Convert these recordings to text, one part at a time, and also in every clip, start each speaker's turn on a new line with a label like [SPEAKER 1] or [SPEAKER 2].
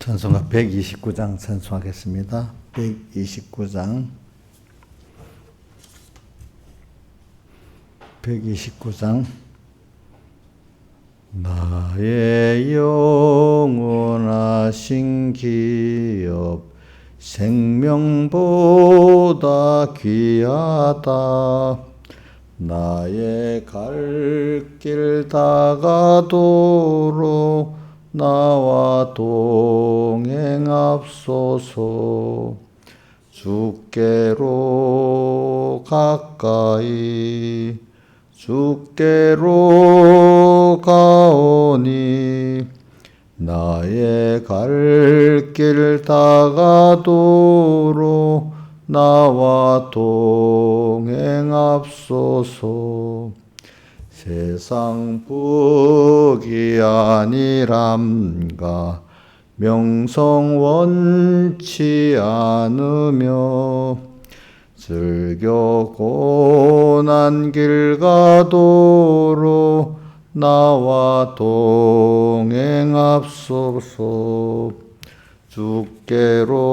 [SPEAKER 1] 찬송가 129장 찬송하겠습니다. 129장 나의 영원하신 기업 생명보다 귀하다. 나의 갈 길 다가도록 나와 동행합소서. 주께로 가까이 주께로 가오니 나의 갈 길 다가도록 나와 동행합소서. 세상 복이 아니람가 명성 원치 않으며 즐겨 고난 길 가도록 나와 동행합소서. 주께로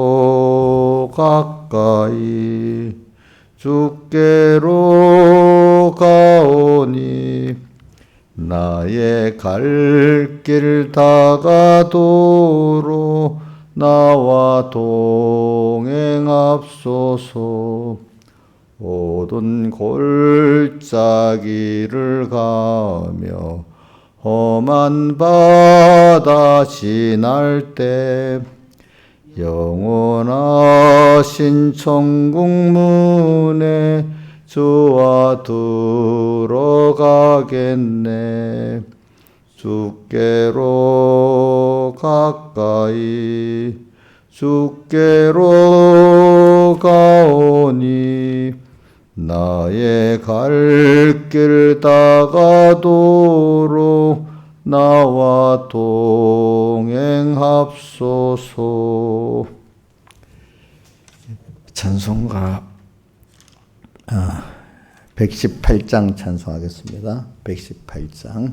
[SPEAKER 1] 가까이 주께로 가오니 나의 갈 길 다가도록 나와 동행합소서. 모든 골짜기를 가며 험한 바다 지날 때 영원하신 천국 문에 주와 들어가겠네. 주께로 가까이 주께로 가오니 나의 갈 길 다가도록 나와 동행합소서. 찬송가 118장 찬송하겠습니다. 118장.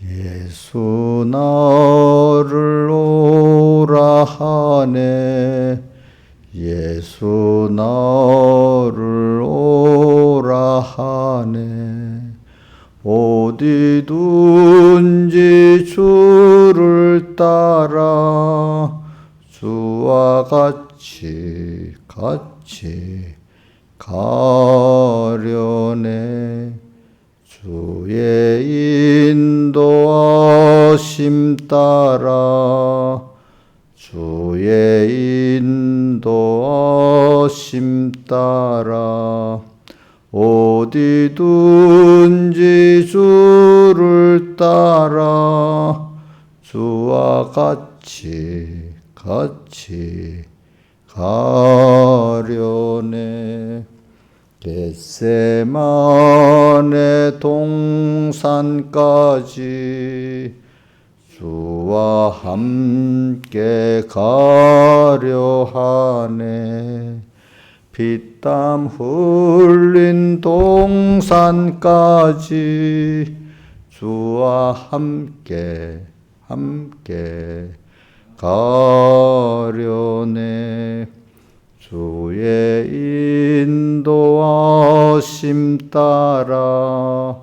[SPEAKER 1] 예수 나를 오라 하네. 예수 나를 오라 하네. 어디든지 주를 따라 주와 같이 가려네. 주의 인도하심 따라 주의 인도하심 따라 어디든지 주를 따라 주와 같이 가려네. 겟세마네 동산까지 주와 함께 가려 하네. 피땀 흘린 동산까지 주와 함께 가려네. 주의 인도하심 따라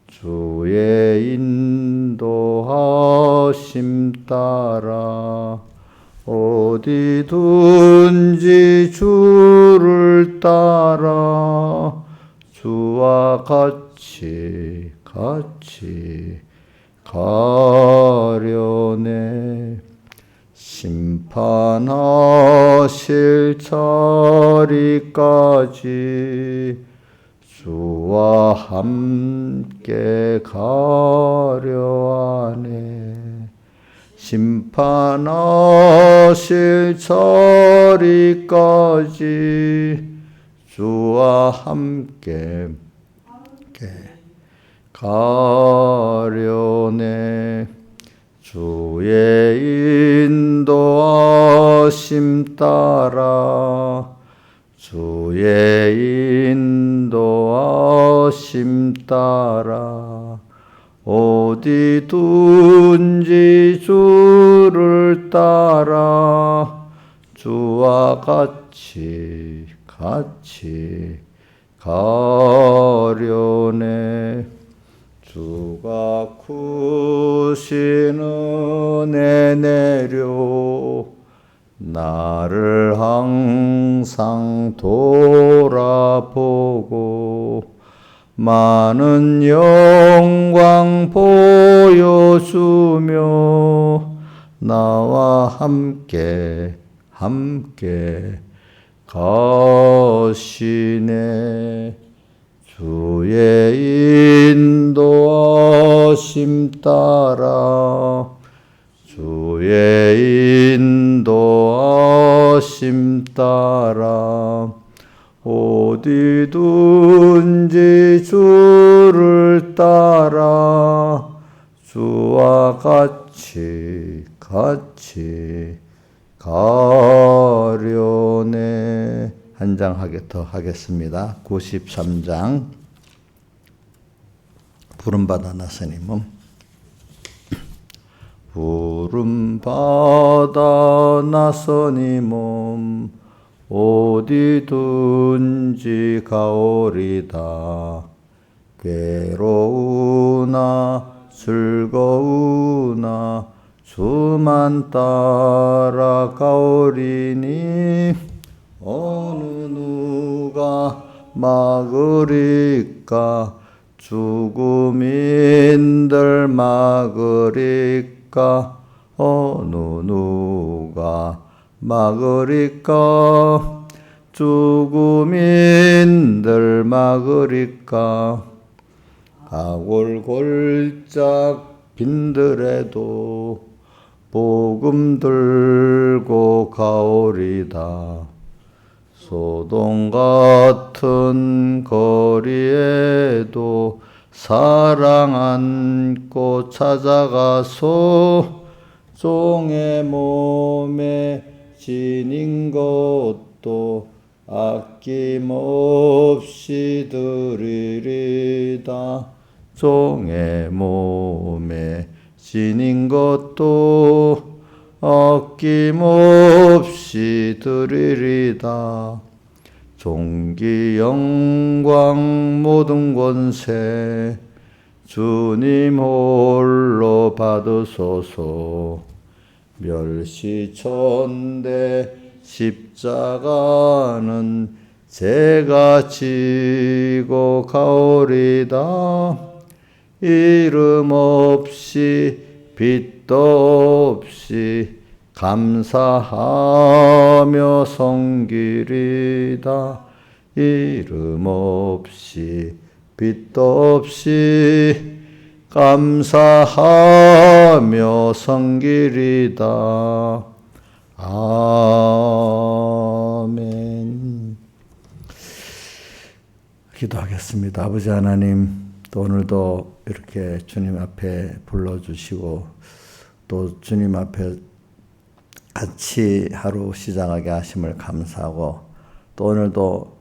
[SPEAKER 1] 주의 인도하심 따라 어디든지 주를 따라 주와 같이 가려네. 심판하실 자리까지 주와 함께 가려 하네. 심판하실 자리까지 주와 함께 가려네. 주의 인도하심 따라 주의 인도하심 따라 어디든지 주를 따라 주와 같이 가려네. 주가 크신 은혜 내려 나를 항상 돌아보고 많은 영광 보여주며 나와 함께 가시네. 주의 인도하심 따라 주의 인도하심 따라 어디든지 주를 따라 주와 같이 가려네. 한 장 더 하겠습니다. 93장 부름받아 나서님은 부름받아 나서님은 어디든지 가오리다. 괴로우나 즐거우나 주만 따라가오리니 어느 누가 막으리까. 죽음인들 막으리까. 어느 누가 막으리까. 죽음인들 막으리까. 가골골짝 빈들에도 복음 들고 가오리다. 소동 같은 거리에도 사랑 안고 찾아가서 종의 몸에 지닌 것도 아낌없이 드리리다. 종의 몸에 지닌 것도 아낌없이 드리리다. 존귀 영광 모든 권세 주님 홀로 받으소서. 멸시천대 십자가는 제가 지고 가오리다. 이름 없이 빛도 없이 감사하며 섬기리다. 이름 없이 빛도 없이 감사하며 섬기리다. 아멘. 기도하겠습니다. 아버지 하나님, 또 오늘도 이렇게 주님 앞에 불러주시고 또 주님 앞에 같이 하루 시작하게 하심을 감사하고, 또 오늘도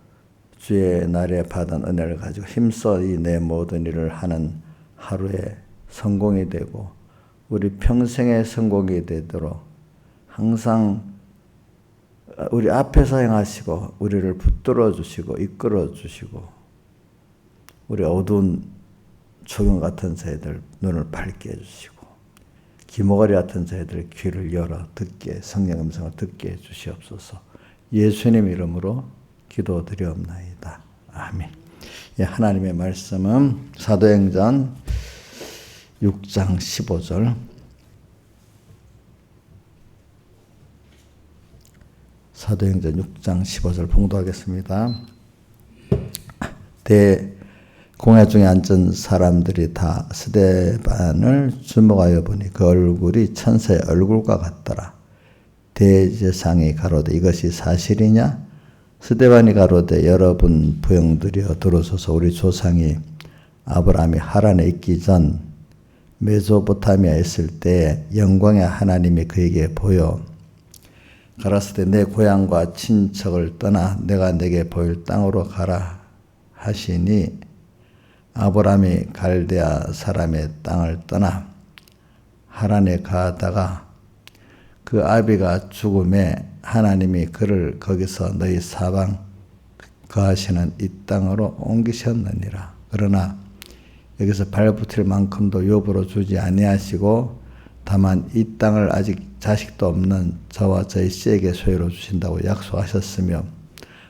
[SPEAKER 1] 주의 날에 받은 은혜를 가지고 힘써 이 내 모든 일을 하는 하루의 성공이 되고 우리 평생의 성공이 되도록 항상 우리 앞에서 행하시고 우리를 붙들어 주시고 이끌어 주시고, 우리 어두운 초경 같은 저희들 눈을 밝게 해주시고 기모가리 같은 저희들 귀를 열어 듣게, 성령 음성을 듣게 해주시옵소서. 예수님 이름으로 기도드리옵나이다. 아멘. 예, 하나님의 말씀은 사도행전 6장 15절, 사도행전 6장 15절 봉독하겠습니다. 공회 중에 앉은 사람들이 다 스데반을 주목하여 보니 그 얼굴이 천사의 얼굴과 같더라. 대제사장이 가로되 이것이 사실이냐? 스데반이 가로되 여러분 부형들이여 들어서서 우리 조상이 아브라함이 하란에 있기 전 메소포타미아에 있을 때 영광의 하나님이 그에게 보여 가라사대 내 고향과 친척을 떠나 내가 내게 보일 땅으로 가라 하시니 아브라함이 갈대아 사람의 땅을 떠나 하란에 가다가 그 아비가 죽음에 하나님이 그를 거기서 너희 사방 거하시는 이 땅으로 옮기셨느니라. 그러나 여기서 발붙일 만큼도 욥으로 주지 아니하시고 다만 이 땅을 아직 자식도 없는 저와 저희 씨에게 소유로 주신다고 약속하셨으며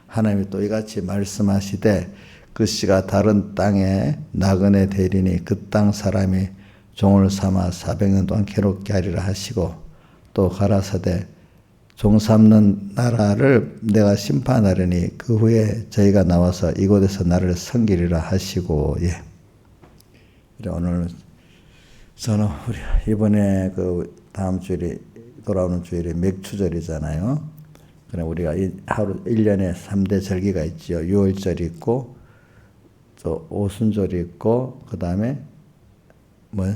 [SPEAKER 1] 하나님이 또 이같이 말씀하시되 그 씨가 다른 땅에 나그네 되리니 그 땅 사람이 종을 삼아 400년 동안 괴롭게 하리라 하시고 또 가라사대 종 삼는 나라를 내가 심판하려니 그 후에 저희가 나와서 이곳에서 나를 섬기리라 하시고 예. 오늘 저는 우리 이번에 그 다음 주일이 돌아오는 주일이 맥추절이잖아요. 그래 우리가 하루 1년에 3대 절기가 있지요. 유월절이 있고 또 오순절이 있고 그다음에 뭐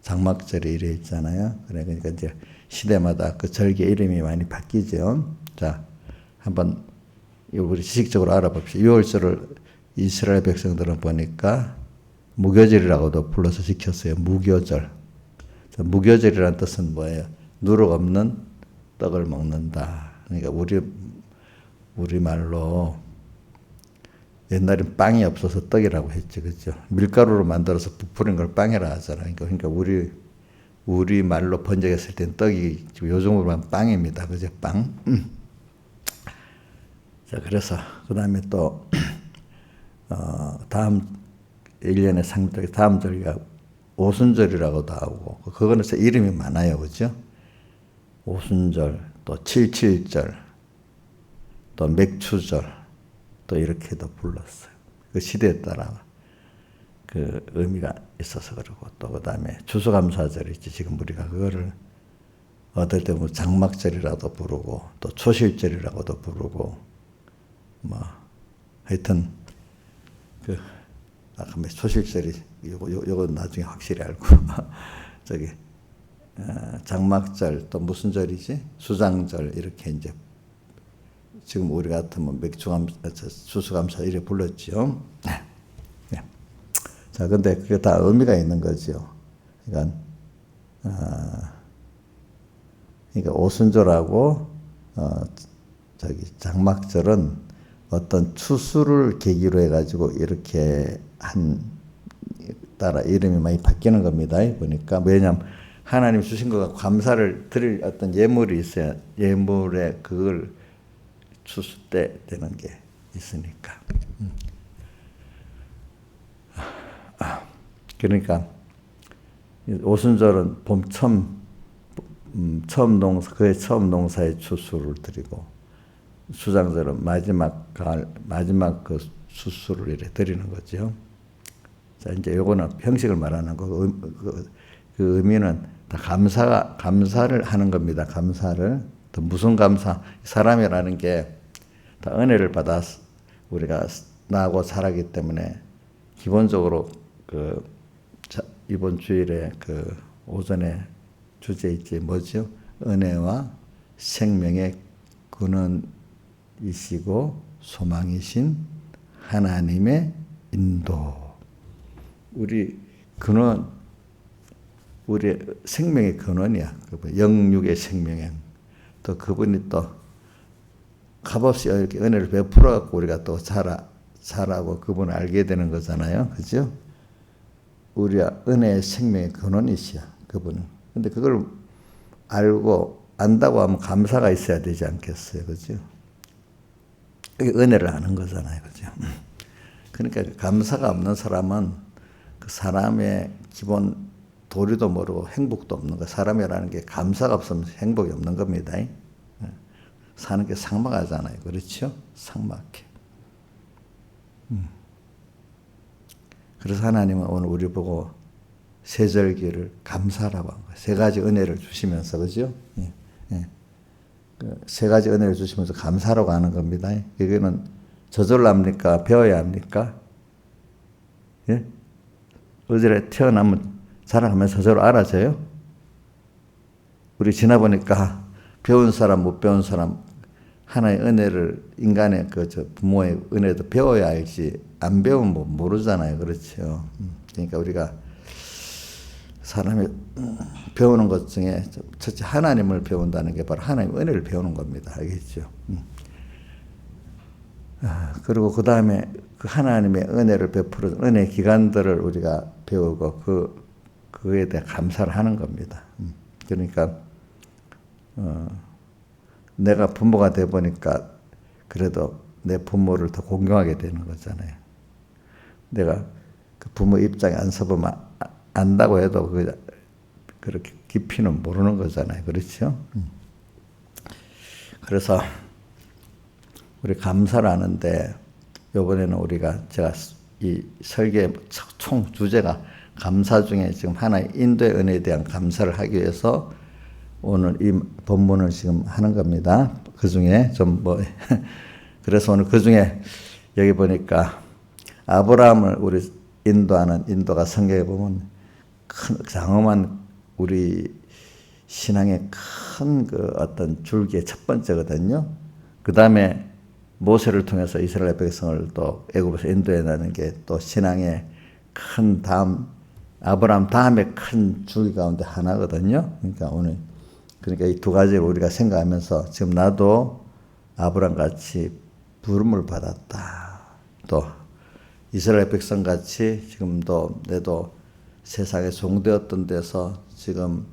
[SPEAKER 1] 장막절이 이래 있잖아요. 그러니까 이제 시대마다 그 절기 이름이 많이 바뀌죠. 자, 한번 우리 지식적으로 알아봅시다. 유월절을 이스라엘 백성들은 보니까 무교절이라고도 불러서 지켰어요. 무교절. 무교절이라는 뜻은 뭐예요? 누룩 없는 떡을 먹는다. 그러니까 우리 말로 옛날엔 빵이 없어서 떡이라고 했죠, 그죠? 밀가루로 만들어서 부풀린 걸 빵이라 하잖아요. 그러니까 우리 말로 번역했을 땐 떡이 요즘으로 하면 빵입니다, 그죠? 빵. 자, 그래서 그 다음에 또 다음 1년의 상절 다음 절기가 오순절이라고도 하고 그거는 이름이 많아요, 그죠? 오순절, 또 칠칠절, 또 맥추절. 또 이렇게도 불렀어요. 그 시대에 따라 그 의미가 있어서 그러고 또 그 다음에 추수감사절이지. 지금 우리가 그거를 어떨 때 뭐 장막절이라도 부르고 또 초실절이라고도 부르고 뭐 하여튼 그 아까 뭐 초실절이 요거 나중에 확실히 알고 저기 장막절 또 무슨 절이지? 수장절 이렇게 이제. 지금 우리 같으면 추수감사 이래 불렀죠. 네. 자, 근데 그게 다 의미가 있는 거죠. 그러니까 오순절하고 장막절은 어떤 추수를 계기로 해가지고 이렇게 따라 이름이 많이 바뀌는 겁니다. 보니까 왜냐하면 하나님 주신 것과 감사를 드릴 어떤 예물이 있어야 예물에 그걸 추수 때 되는 게 있으니까. 그러니까 오순절은 봄 처음 농사의 추수를 드리고 수장절은 마지막 그 추수를 이래 드리는 거죠. 자, 이제 요거는 형식을 말하는 거. 그 의미는 다 감사를 하는 겁니다. 감사를. 또 무슨 감사? 사람이라는 게 다 은혜를 받아 우리가 나고 자라기 때문에 기본적으로 이번 주일에 오전에 주제 있지 뭐죠? 은혜와 생명의 근원이시고 소망이신 하나님의 인도. 우리 근원, 우리 생명의 근원이야. 영육의 생명의. 또 그분이 또 값없이 이렇게 은혜를 베풀어갖고 우리가 또 자라고 그분을 알게 되는 거잖아요. 그죠? 우리가 은혜의 생명의 근원이시야. 그분은. 근데 그걸 알고 안다고 하면 감사가 있어야 되지 않겠어요. 그죠? 이게 은혜를 아는 거잖아요. 그죠? 그러니까 감사가 없는 사람은 그 사람의 기본 도리도 모르고 행복도 없는 거. 사람이라는 게 감사가 없으면 행복이 없는 겁니다. 사는 게 삭막하잖아요. 그렇죠? 삭막해. 그래서 하나님은 오늘 우리 보고 세절기를 감사라고 한 거예요. 세 가지 은혜를 주시면서, 그죠? 예, 예. 세 가지 은혜를 주시면서 감사라고 하는 겁니다. 이거는 저절로 합니까? 배워야 합니까? 예? 어제 태어나면 자라가면서 저절로 알아져요? 우리 지나보니까 배운 사람, 못 배운 사람, 하나의 은혜를 인간의 부모의 은혜도 배워야 알지 안 배우면 뭐 모르잖아요. 그렇죠. 그러니까 우리가 사람이 배우는 것 중에 첫째 하나님을 배운다는 게 바로 하나님의 은혜를 배우는 겁니다. 알겠죠? 그리고 그 다음에 그 하나님의 은혜를 베푸는 은혜 기간들을 우리가 배우고 그에 대해 감사를 하는 겁니다. 그러니까 내가 부모가 돼 보니까 그래도 내 부모를 더 공경하게 되는 거잖아요. 내가 그 부모 입장에 안 서보면 안다고 해도 그렇게 깊이는 모르는 거잖아요. 그렇죠? 그래서 우리 감사를 하는데 이번에는 제가 이 설교의 총 주제가 감사 중에 지금 하나의 인도의 은혜에 대한 감사를 하기 위해서 오늘 이 본문을 지금 하는 겁니다. 그 중에 그래서 오늘 그 중에 여기 보니까 아브라함을 우리 인도하는 인도가 성경에 보면 큰 장엄한 우리 신앙의 큰 어떤 줄기의 첫 번째거든요. 그 다음에 모세를 통해서 이스라엘 백성을 또 애굽에서 인도해내는 게 또 신앙의 큰 아브라함 다음에 큰 줄기 가운데 하나거든요. 그러니까 이 두 가지를 우리가 생각하면서 지금 나도 아브라함 같이 부름을 받았다. 또 이스라엘 백성 같이 지금도 내도 세상에 종되었던 데서 지금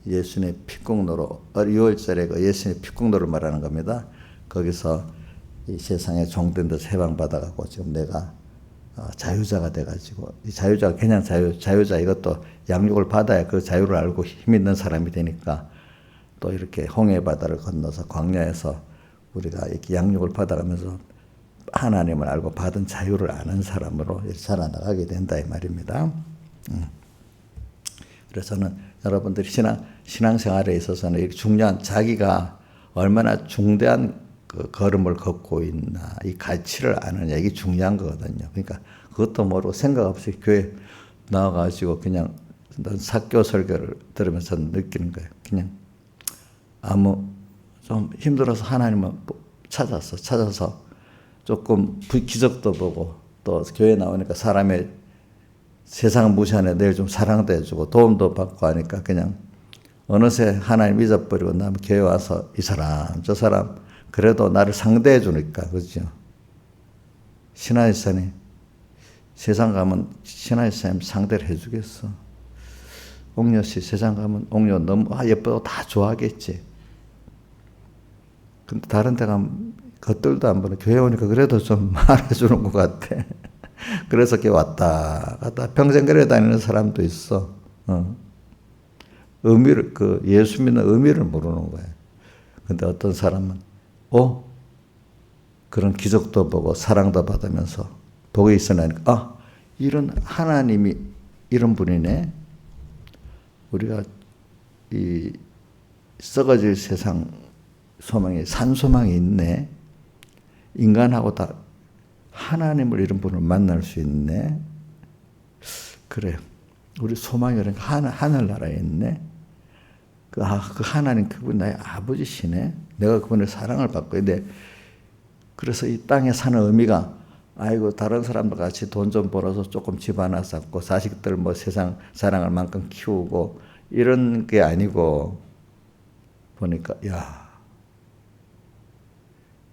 [SPEAKER 1] 예수님의 피공로로 6월절에 그 예수님의 피공로를 말하는 겁니다. 거기서 이 세상에 종된 데서 해방받아가고 지금 내가 자유자가 돼가지고 이 자유자가 그냥 자유자 이것도 양육을 받아야 그 자유를 알고 힘 있는 사람이 되니까 또 이렇게 홍해 바다를 건너서 광야에서 우리가 이렇게 양육을 받아가면서 하나님을 알고 받은 자유를 아는 사람으로 자라나가게 된다 이 말입니다. 그래서는 여러분들이 신앙생활에 있어서는 이렇게 중요한 자기가 얼마나 중대한 그 걸음을 걷고 있나 이 가치를 아느냐 이게 중요한 거거든요. 그러니까 그것도 모르고 생각 없이 교회 나와가지고 그냥 사교 설교를 들으면서 느끼는 거예요. 그냥 좀 힘들어서 하나님을 찾아서 조금 기적도 보고 또 교회 나오니까 사람의 세상은 무시하네 내일 좀 사랑도 해주고 도움도 받고 하니까 그냥 어느새 하나님 잊어버리고 나 교회 와서 이 사람 저 사람 그래도 나를 상대해 주니까 그렇죠. 신하이사님 세상 가면 신하이사님 상대를 해주겠어. 옥녀씨 세상 가면 옥녀 너무 예쁘고 다 좋아하겠지. 근데 다른 데 가면 겉들도 안 보네. 교회 오니까 그래도 좀 말해주는 것 같아. 그래서 걔 왔다 갔다 평생 그래 다니는 사람도 있어. 의미를 예수 믿는 의미를 모르는 거예요. 근데 어떤 사람은 그런 기적도 보고 사랑도 받으면서 보고 있으니까 이런 하나님이 이런 분이네. 우리가 이 썩어질 세상 소망에 산소망이 있네. 인간하고 다 하나님을 이런 분을 만날 수 있네. 그래. 우리 소망이 그러니까 하늘나라에 있네. 그 하나님 그분 나의 아버지시네. 내가 그분의 사랑을 받고 있는데 그래서 이 땅에 사는 의미가 아이고 다른 사람들 같이 돈 좀 벌어서 조금 집 하나 쌓고 자식들 세상 사랑할 만큼 키우고 이런 게 아니고 보니까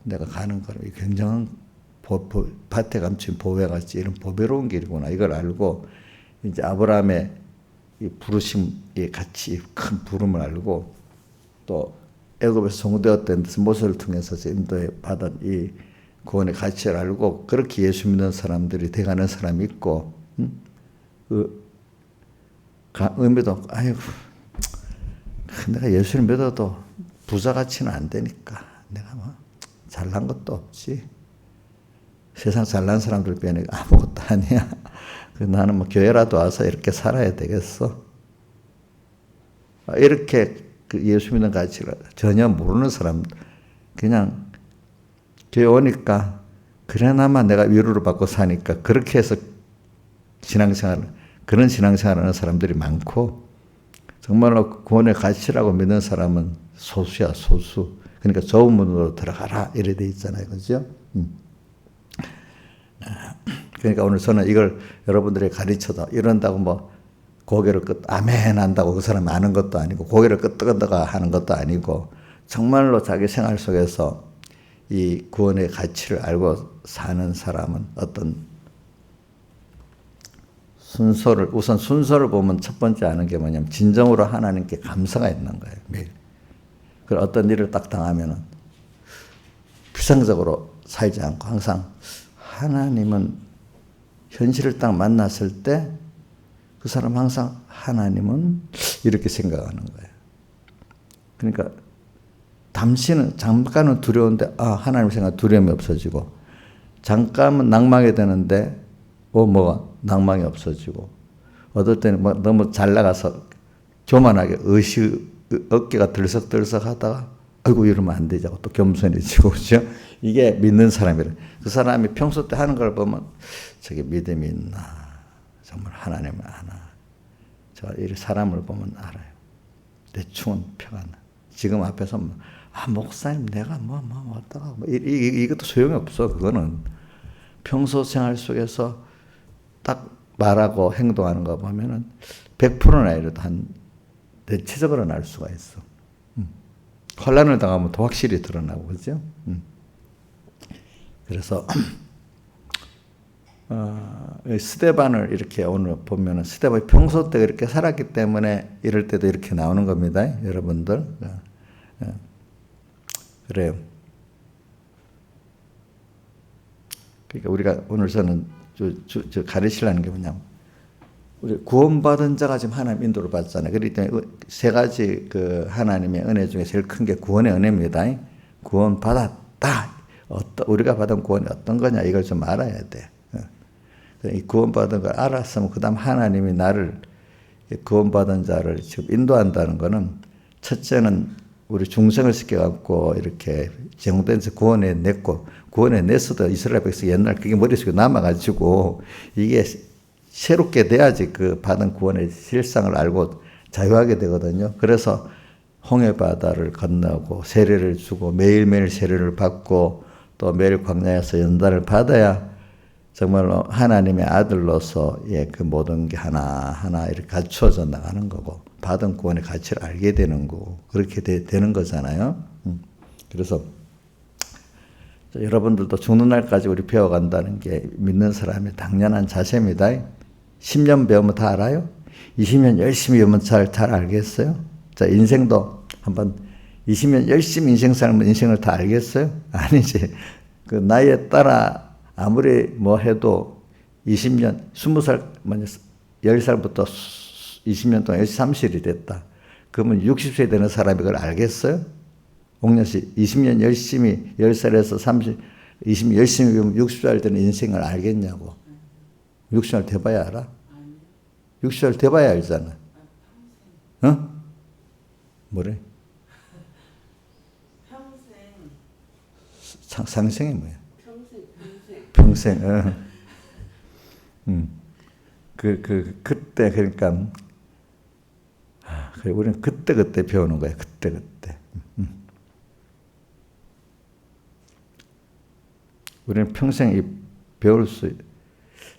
[SPEAKER 1] 내가 가는 거는 굉장한 밭에 감춘 보배같이 이런 보배로운 길이구나 이걸 알고 이제 아브라함의 이 부르심에 같이 큰 부름을 알고 또 애굽에서 종되었던 데서 모세를 통해서 인도에 받은 이 구원의 가치를 알고 그렇게 예수 믿는 사람들이 돼가는 사람이 있고 의미도 아이고 내가 예수를 믿어도 부자같이는 안 되니까 내가 잘난 것도 없지. 세상 잘난 사람들 비하면 아무것도 아니야. 나는 교회라도 와서 이렇게 살아야 되겠어. 이렇게 예수 믿는 가치를 전혀 모르는 사람, 그냥 교회 오니까 그래나마 내가 위로를 받고 사니까 그렇게 해서 그런 신앙생활을 하는 사람들이 많고 정말로 구원의 가치라고 믿는 사람은 소수야, 소수. 그러니까 좁은 문으로 들어가라 이래 돼 있잖아요. 그죠? 그러니까 오늘 저는 이걸 여러분들이 가르쳐도 이런다고 뭐 고개를 아멘 한다고 그 사람이 아는 것도 아니고 고개를 끄덕끄덕 하는 것도 아니고 정말로 자기 생활 속에서 이 구원의 가치를 알고 사는 사람은 어떤 우선 순서를 보면 첫 번째 아는 게 뭐냐면 진정으로 하나님께 감사가 있는 거예요. 매일. 그 어떤 일을 딱 당하면은 비상적으로 살지 않고 항상 하나님은 현실을 딱 만났을 때 그 사람 항상 하나님은 이렇게 생각하는 거예요. 그러니까 잠깐은 두려운데 하나님 생각 두려움이 없어지고 잠깐은 낭망이 되는데 뭐가 낭망이 없어지고 어떨 때는 뭐 너무 잘 나가서 교만하게 어깨가 들썩들썩 하다가 아이고 이러면 안 되자고 또 겸손해지고 그죠? 이게 믿는 사람이래. 그 사람이 평소 때 하는 걸 보면 저게 믿음이 있나 정말 하나님을 아나 제가 이 사람을 보면 알아요. 대충은 표가 나. 지금 앞에서 목사님 내가 어떠가 이것도 소용이 없어. 그거는 평소 생활 속에서 딱 말하고 행동하는 거 보면은 100%는 아니라도 한 대체적으로는 알 수가 있어. 혼란을 당하면 더 확실히 드러나고 그죠? 그래서 스데반을 이렇게 오늘 보면은 스데반이 평소 때 그렇게 살았기 때문에 이럴 때도 이렇게 나오는 겁니다, 여러분들. 그래요. 그러니까 우리가 오늘 저는 가르치려는 게 뭐냐면 우리 구원받은 자가 지금 하나님 인도를 받잖아요. 그렇기 때문에 세 가지 그 하나님의 은혜 중에 제일 큰 게 구원의 은혜입니다. 구원받았다. 우리가 받은 구원이 어떤 거냐 이걸 좀 알아야 돼. 이 구원받은 걸 알았으면 그 다음 하나님이 나를 구원받은 자를 지금 인도한다는 거는 첫째는 우리 중생을 시켜갖고 이렇게 제공된서 구원해 냈고 구원해 냈어도 이스라엘 백성 옛날 그게 머릿속에 남아가지고 이게 새롭게 돼야지 그 받은 구원의 실상을 알고 자유하게 되거든요. 그래서 홍해바다를 건너고 세례를 주고 매일매일 세례를 받고 또 매일 광야에서 연단을 받아야 정말로 하나님의 아들로서 그 모든 게 하나하나 이렇게 갖추어져 나가는 거고 받은 구원의 가치를 알게 되는 거고 그렇게 되는 거잖아요. 그래서 여러분들도 죽는 날까지 우리 배워간다는 게 믿는 사람의 당연한 자세입니다. 10년 배우면 다 알아요? 20년 열심히 배우면 잘 알겠어요? 자, 인생도 한번 20년 열심히 인생 살면 인생을 다 알겠어요? 아니지. 그 나이에 따라 아무리 뭐 해도 20년, 20살, 10살부터 20년 동안 30일이 됐다. 그러면 60세 되는 사람이 그걸 알겠어요? 옥녀씨, 20년 열심히 10살에서 20년 열심히 배우면 60살 되는 인생을 알겠냐고. 60살 돼봐야 알아? 60살 돼봐야 알잖아. 어? 뭐래? 상생이 뭐야? 평생. 그때 그러니까 우리는 그때 배우는 거야. 그때. 우리는 평생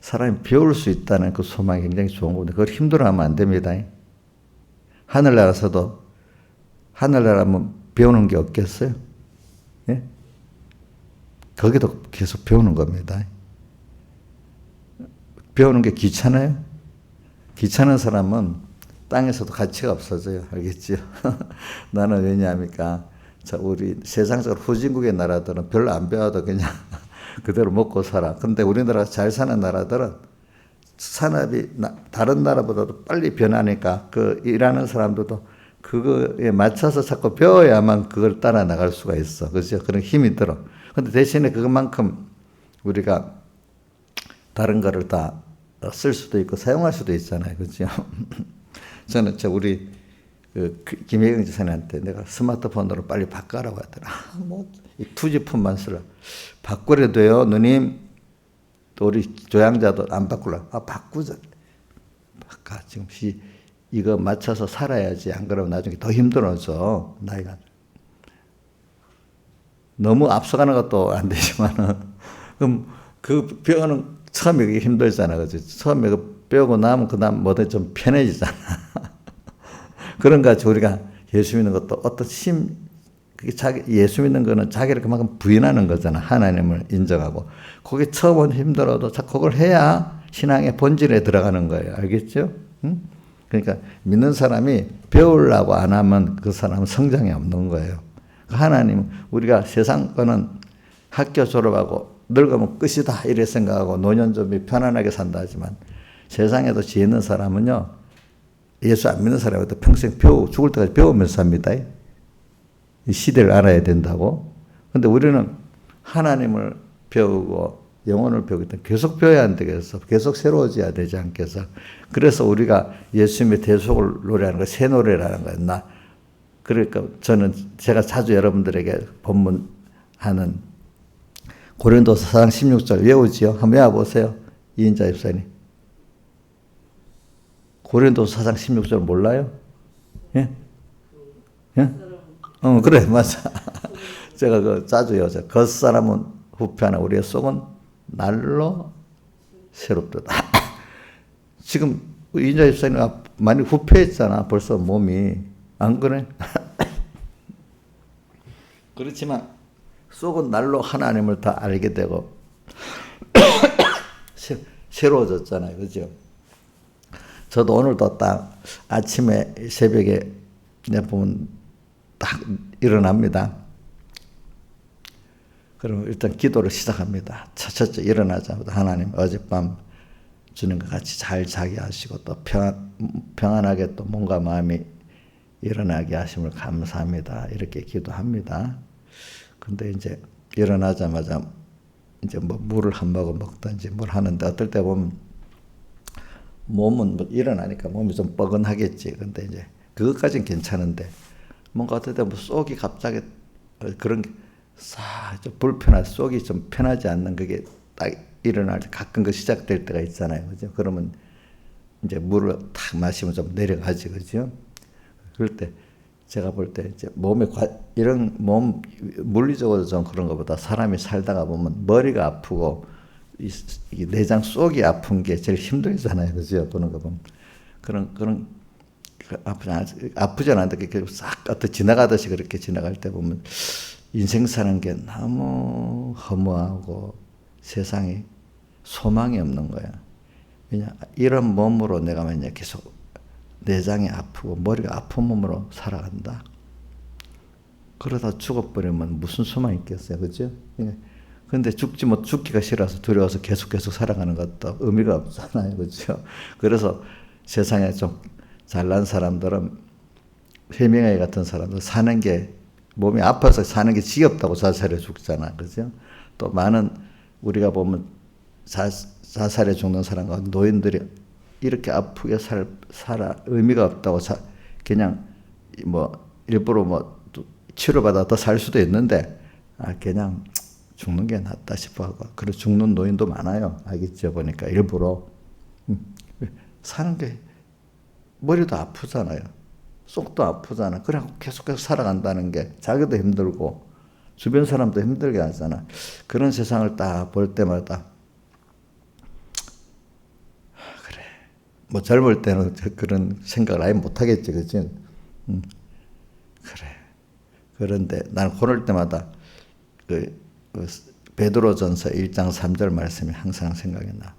[SPEAKER 1] 사람이 배울 수 있다는 그 소망이 굉장히 좋은 건데 그걸 힘들어하면 안 됩니다. 하늘나라에서도 하늘나라면 배우는 게 없겠어요? 예? 거기도 계속 배우는 겁니다. 배우는 게 귀찮아요? 귀찮은 사람은 땅에서도 가치가 없어져요. 알겠죠? 나는 왜냐합니까? 우리 세상적으로 후진국의 나라들은 별로 안 배워도 그냥 그대로 먹고 살아. 근데 우리나라가 잘 사는 나라들은 산업이 다른 나라보다도 빨리 변하니까 그 일하는 사람들도 그거에 맞춰서 자꾸 배워야만 그걸 따라 나갈 수가 있어. 그죠? 그런 힘이 들어. 근데 대신에 그것만큼 우리가 다른 거를 다 쓸 수도 있고 사용할 수도 있잖아요. 그죠? 저는 우리 김혜경 지사님한테 내가 스마트폰으로 빨리 바꿔라고 하더라. 이 투지폰만 쓰라. 바꾸려 돼요, 누님. 또 우리 조양자도 안 바꾸라. 바꾸자. 바꿔. 지금 이거 맞춰서 살아야지. 안 그러면 나중에 더 힘들어져. 나이가. 너무 앞서가는 것도 안 되지만은, 그럼 그 배우는 처음에 그게 힘들잖아. 그지? 처음에 그 배우고 나면 그 다음 뭐든 좀 편해지잖아. 그런 거 같이 우리가 예수 믿는 것도 어떤 예수 믿는 거는 자기를 그만큼 부인하는 거잖아. 하나님을 인정하고. 그게 처음은 힘들어도 그걸 해야 신앙의 본질에 들어가는 거예요. 알겠죠? 응? 그러니까 믿는 사람이 배우려고 안 하면 그 사람은 성장이 없는 거예요. 하나님, 우리가 세상 거는 학교 졸업하고 늙으면 끝이다 이래 생각하고 노년 좀 편안하게 산다 하지만 세상에도 지혜 있는 사람은요, 예수 안 믿는 사람도 평생 죽을 때까지 배우면서 삽니다. 이 시대를 알아야 된다고. 근데 우리는 하나님을 배우고 영혼을 배우기 때문에 계속 배워야 안 되겠어. 계속 새로워져야 되지 않겠어. 그래서 우리가 예수님의 대속을 노래하는 거, 새 노래라는 거예요. 그러니까 제가 자주 여러분들에게 법문하는 고린도서 4장 16절 외우지요? 한번 외워보세요. 이인자 집사님. 고린도서 4장 16절 몰라요? 예? 예? 그래, 맞아. 제가 자주 외워서 겉사람은 후패하나 우리의 속은 날로 새롭다. 지금 이인자 집사님 많이 후패했잖아. 벌써 몸이. 안 그래? 그렇지만 속은 날로 하나님을 더 알게 되고 새로워졌잖아요. 그죠? 저도 오늘도 딱 아침에 새벽에 보면 딱 일어납니다. 그럼 일단 기도를 시작합니다. 첫째 일어나자마자 하나님 어젯밤 주는 것 같이 잘 자게 하시고 또 평안하게 또 몸과 마음이 일어나게 하심을 감사합니다. 이렇게 기도합니다. 근데 이제 일어나자마자 이제 뭐 물을 한 모금 먹든지 뭘 하는데 어떨 때 보면 몸은 일어나니까 몸이 좀 뻐근하겠지. 근데 이제 그것까지는 괜찮은데 뭔가 어떨 때 뭐 속이 갑자기 그런 게 좀 불편한 속이 좀 편하지 않는 그게 딱 일어날 때 가끔 그 시작될 때가 있잖아요. 그죠? 그러면 이제 물을 탁 마시면 좀 내려가지. 그죠? 그럴 때 제가 볼 때 이제 몸에 이런 몸 물리적으로 좀 그런 것보다 사람이 살다가 보면 머리가 아프고 이 내장 속이 아픈 게 제일 힘들잖아요. 그죠? 보는 거 보면 그런 아프지 않은데 싹 어떤 지나가듯이 그렇게 지나갈 때 보면 인생 사는 게 너무 허무하고 세상에 소망이 없는 거야. 왜냐 이런 몸으로 내가 만약 계속 내장이 아프고 머리가 아픈 몸으로 살아간다. 그러다 죽어버리면 무슨 소망이 있겠어요. 그죠? 근데 죽기가 싫어서 두려워서 계속 살아가는 것도 의미가 없잖아요. 그죠? 그래서 세상에 좀 잘난 사람들은 해밍웨이 같은 사람들 사는 게 몸이 아파서 사는 게 지겹다고 자살해 죽잖아. 그죠? 또 많은 우리가 보면 자살해 죽는 사람과 노인들이 이렇게 아프게 살아 의미가 없다고 그냥 뭐 일부러 뭐 치료받아 더 살 수도 있는데 그냥 죽는 게 낫다 싶어하고 그래 죽는 노인도 많아요. 알겠죠? 보니까 일부러 사는 게 머리도 아프잖아요. 속도 아프잖아. 그래 계속해서 살아간다는 게 자기도 힘들고 주변 사람도 힘들게 하잖아. 그런 세상을 딱 볼 때마다 그래 뭐 젊을 때는 그런 생각을 아예 못하겠지. 그치? 그래. 그런데 나는 그럴 때마다 베드로전서 1장 3절 말씀이 항상 생각이 나.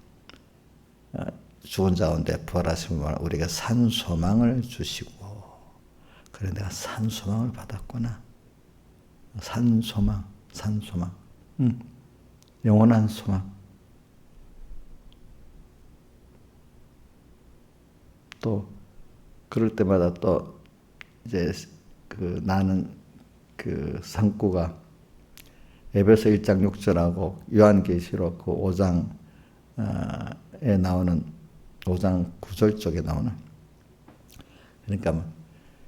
[SPEAKER 1] 죽은 자 가운데 부활하시면 우리가 산 소망을 주시고 그래 내가 산 소망을 받았구나. 산 소망. 영원한 소망. 또 그럴 때마다 또 이제 나는 상구가 에베소 1장 6절하고 요한계시록 5장에 나오는 5장 9절 쪽에 나오는 그러니까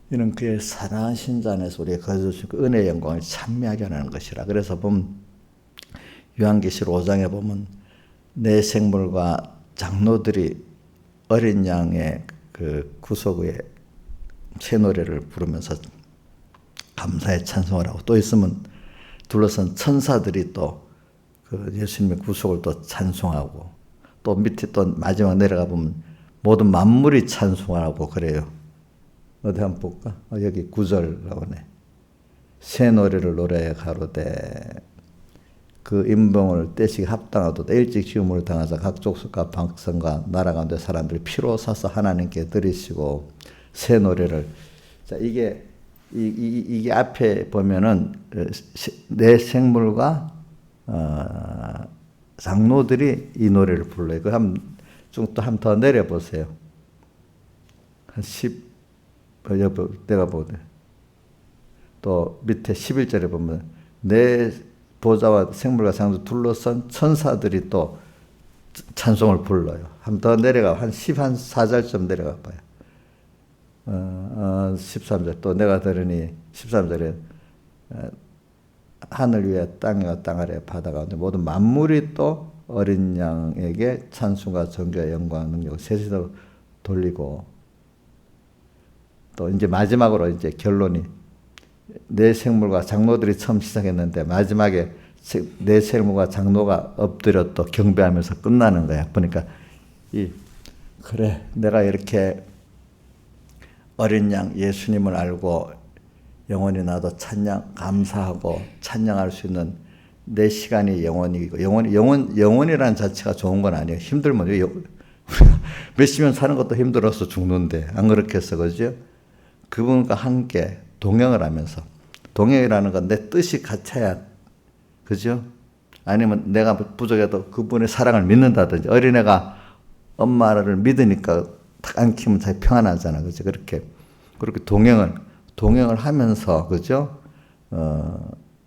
[SPEAKER 1] 이는 그의 사랑하신 자 안에서 우리가 거두신 그 은혜의 영광을 찬미하게 하는 것이라. 그래서 보면 요한계시록 5장에 보면 내 생물과 장로들이 어린 양의 그 구속 후에 새 노래를 부르면서 감사의 찬송을 하고 또 있으면 둘러선 천사들이 또 그 예수님의 구속을 또 찬송하고, 또 밑에 또 마지막 내려가 보면 모든 만물이 찬송하고 그래요. 어디 한번 볼까? 여기 9절 나오네. 새 노래를 노래해 가로되 그 임봉을 떼시기 합당하도다. 일찍 죽음을 당하사 각 족속과 방성과 나라 가운데 사람들이 피로 사서 하나님께 드리시고 새 노래를. 자, 이게 앞에 보면은 내 생물과 장로들이 이 노래를 불러요. 그 좀 또 한 더 내려 보세요. 한 10, 내가 보네. 또 밑에 11절에 보면 내 보좌와 생물과 장로 둘러선 천사들이 또 찬송을 불러요. 한 더 내려가 한 14절쯤 내려가 봐요. 13절 또 내가 들으니 13절에 하늘 위에 땅과 땅 아래 바다 가운데 모든 만물이 또 어린 양에게 찬송과 존귀와 영광 능력을 세세로 돌리고, 또 이제 마지막으로 이제 결론이 내 생물과 장로들이 처음 시작했는데 마지막에 내 생물과 장로가 엎드려 또 경배하면서 끝나는 거야. 보니까 그래 내가 이렇게 어린 양 예수님을 알고 영원히 나도 찬양 감사하고 찬양할 수 있는 내 시간이 영원이고, 영원이라는 자체가 좋은 건 아니에요. 힘들면 우리가 몇십 년 사는 것도 힘들어서 죽는데 안 그렇겠어, 그죠? 그분과 함께 동행을 하면서, 동행이라는 건 내 뜻이 같아야, 그죠? 아니면 내가 부족해도 그분의 사랑을 믿는다든지, 어린애가 엄마를 믿으니까 딱 안기면 자기 평안하잖아, 그죠? 그렇게 동행을 하면서, 그죠?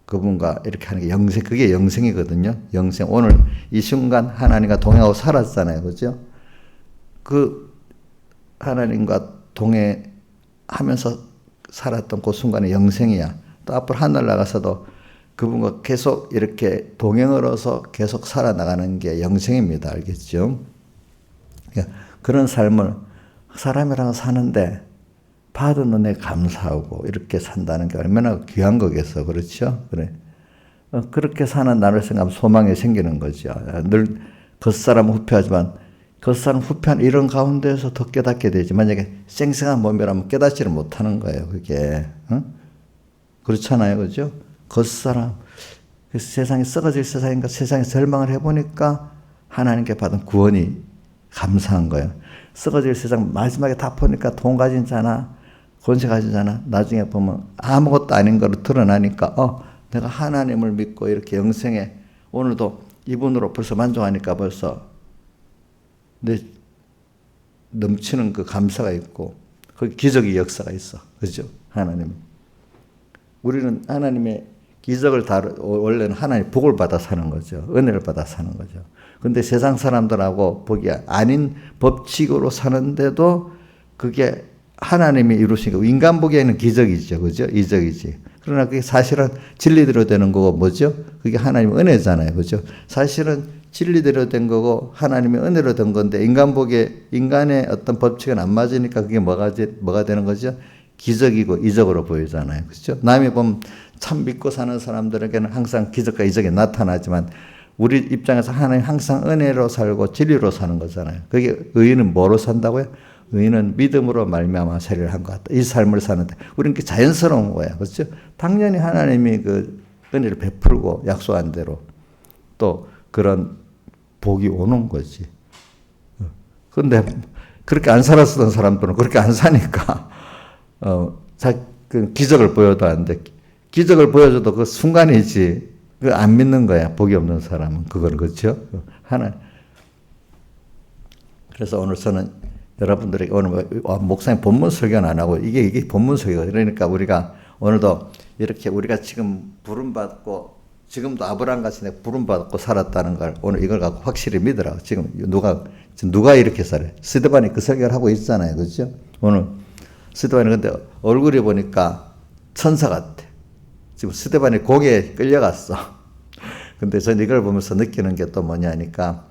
[SPEAKER 1] 그분과 이렇게 하는 게 영생, 그게 영생이거든요. 영생. 오늘 이 순간 하나님과 동행하고 살았잖아요, 그죠? 그 하나님과 동행하면서 살았던 그 순간이 영생이야. 또 앞으로 하늘 나가서도 그분과 계속 이렇게 동행으로서 계속 살아나가는 게 영생입니다. 알겠죠? 그런 삶을 사람이랑 사는데 받은 은혜 감사하고 이렇게 산다는 게 얼마나 귀한 거겠어. 그렇죠? 그래. 그렇게 사는 나를 생각하면 소망이 생기는 거죠. 늘 겉사람은 후패하지만 겉사람 후패한 이런 가운데에서 더 깨닫게 되지. 만약에 생생한 몸이라면 깨닫지를 못하는 거예요. 그게. 그렇잖아요. 그죠? 겉사람. 세상이 썩어질 세상인가 세상에 절망을 해보니까 하나님께 받은 구원이 감사한 거예요. 썩어질 세상 마지막에 다 보니까 돈 가진 자나 권세 가진 자나 나중에 보면 아무것도 아닌 거로 드러나니까 내가 하나님을 믿고 이렇게 영생에 오늘도 이분으로 벌써 만족하니까 벌써 내 넘치는 그 감사가 있고 그 기적의 역사가 있어. 그죠? 하나님. 우리는 하나님의 기적을 원래는 하나님 복을 받아 사는 거죠. 은혜를 받아 사는 거죠. 근데 세상 사람들하고 복이 아닌 법칙으로 사는데도 그게 하나님이 이루시니까 인간 보기에는 기적이죠. 그죠? 이적이지. 그러나 그게 사실은 진리대로 되는 거고 뭐죠? 그게 하나님의 은혜잖아요. 그죠? 사실은 진리대로 된 거고 하나님의 은혜로 된 건데 인간 보기에 인간의 어떤 법칙은 안 맞으니까 그게 뭐가 되는 거죠? 기적이고 이적으로 보이잖아요. 그렇죠? 남이 보면 참 믿고 사는 사람들에게는 항상 기적과 이적이 나타나지만 우리 입장에서 하나님 항상 은혜로 살고 진리로 사는 거잖아요. 그게 의인은 뭐로 산다고요? 의인은 믿음으로 말미암아 세례를 한 것 같다. 이 삶을 사는데 우리는 그 자연스러운 거야. 그렇죠? 당연히 하나님이 그 은혜를 베풀고 약속한 대로 또 그런 복이 오는 거지. 그런데 그렇게 안 살았던 사람들은 그렇게 안 사니까 그 기적을 보여도 안 돼. 기적을 보여줘도 그 순간이지. 그 안 믿는 거야. 복이 없는 사람은 그걸. 그렇죠? 그래서 오늘 저는 여러분들에게 오늘 목사님 본문 설교는 안 하고 이게 본문 설교. 그러니까 우리가 오늘도 이렇게 우리가 지금 부름 받고 지금도 아브라함 같이 부름 받고 살았다는 걸 오늘 이걸 갖고 확실히 믿으라고. 지금 누가 이렇게 살아요? 스데반이 그 설교를 하고 있잖아요. 그렇죠? 오늘 스데반이 근데 얼굴이 보니까 천사 같아. 지금 스데반이 고개에 끌려갔어. 근데 전 이걸 보면서 느끼는 게 또 뭐냐니까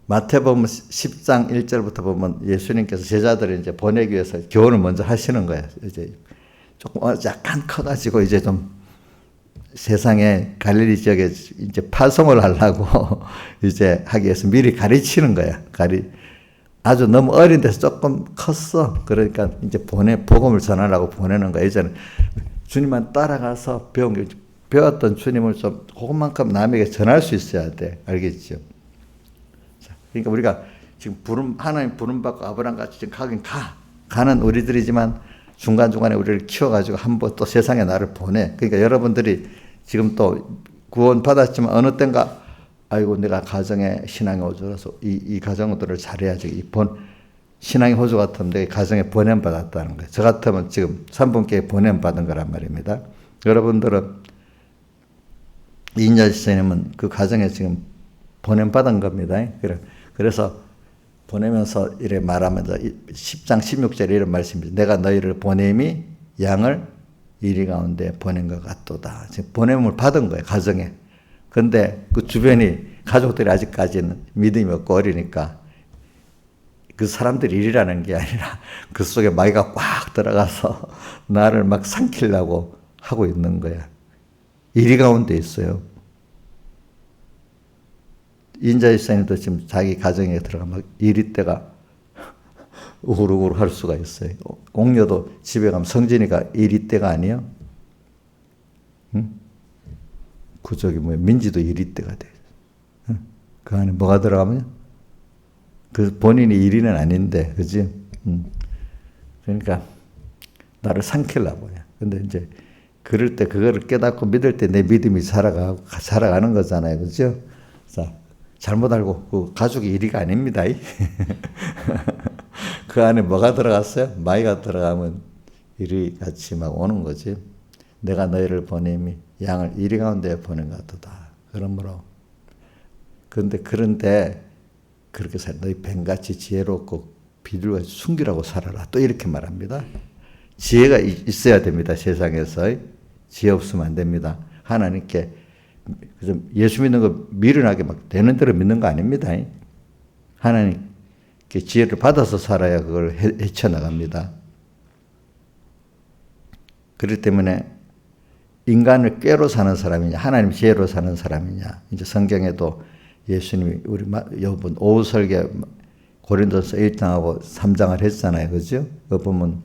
[SPEAKER 1] 마태복음 10장 1절부터 보면 예수님께서 제자들을 이제 보내기 위해서 교훈을 먼저 하시는 거예요. 이제 조금 약간 커가지고 이제 좀 세상에 갈릴리 지역에 이제 파송을 하려고 이제 하기 위해서 미리 가르치는 거야. 아주 너무 어린 데서 조금 컸어. 그러니까 이제 복음을 전하려고 보내는 거야. 이제는 주님만 따라가서 배웠던 주님을 좀 그것만큼 남에게 전할 수 있어야 돼. 알겠죠? 그러니까 우리가 지금 하나님 부름받고 아브라함같이 지금 가는 우리들이지만 중간중간에 우리를 키워가지고 한번 또 세상에 나를 보내. 그러니까 여러분들이 지금 또 구원 받았지만 어느 땐가 아이고 내가 가정에 신앙의 호주라서 이 가정들을 잘해야지. 신앙의 호주 같으면 내 가정에 보냄받았다는 거예요. 저 같으면 지금 3분께 보냄받은 거란 말입니다. 여러분들은 이인자 집사님은 그 가정에 지금 보냄받은 겁니다. 그래서 보내면서 이래 말하면서 10장 16절에 이런 말씀입니다. 내가 너희를 보냄이 양을 이리 가운데 보낸 것 같도다. 지금 보냄을 받은 거예요. 가정에. 근데 그 주변이 가족들이 아직까지는 믿음이 없고 어리니까 그 사람들이 일이라는 게 아니라 그 속에 마귀가 꽉 들어가서 나를 막 삼키려고 하고 있는 거야. 이리 가운데 있어요. 인자 집사님도 지금 자기 가정에 들어가면 이리 때가 우글우글 할 수가 있어요. 옥녀도 집에 가면 성진이가 이리 때가 아니에요? 응? 민지도 이리 때가 돼. 응? 그 안에 뭐가 들어가면? 그 본인이 일이는 아닌데, 그지? 그러니까 나를 삼키려고 해. 근데 이제 그럴 때 그거를 깨닫고 믿을 때 내 믿음이 살아가는 거잖아요. 그죠? 자, 잘못 알고 그 가족이 일이가 아닙니다. 그 안에 뭐가 들어갔어요? 마귀가 들어가면 일이 같이 막 오는 거지. 내가 너희를 보냄이 양을 이리 가운데 보낸 것 같다. 그러므로 그런데 그렇게 살 너희 뱀같이 지혜롭고 비둘같이 순결하고 살아라. 또 이렇게 말합니다. 지혜가 있어야 됩니다. 세상에서 지혜 없으면 안 됩니다. 하나님께 예수 믿는 거 미련하게 막 되는 대로 믿는 거 아닙니다. 하나님께 지혜를 받아서 살아야 그걸 헤쳐나갑니다. 그렇기 때문에 인간을 꾀로 사는 사람이냐 하나님 지혜로 사는 사람이냐. 이제 성경에도 예수님이 우리 여러분 오후 설계 고린도서 1장하고 3장을 했잖아요. 그죠? 그 보면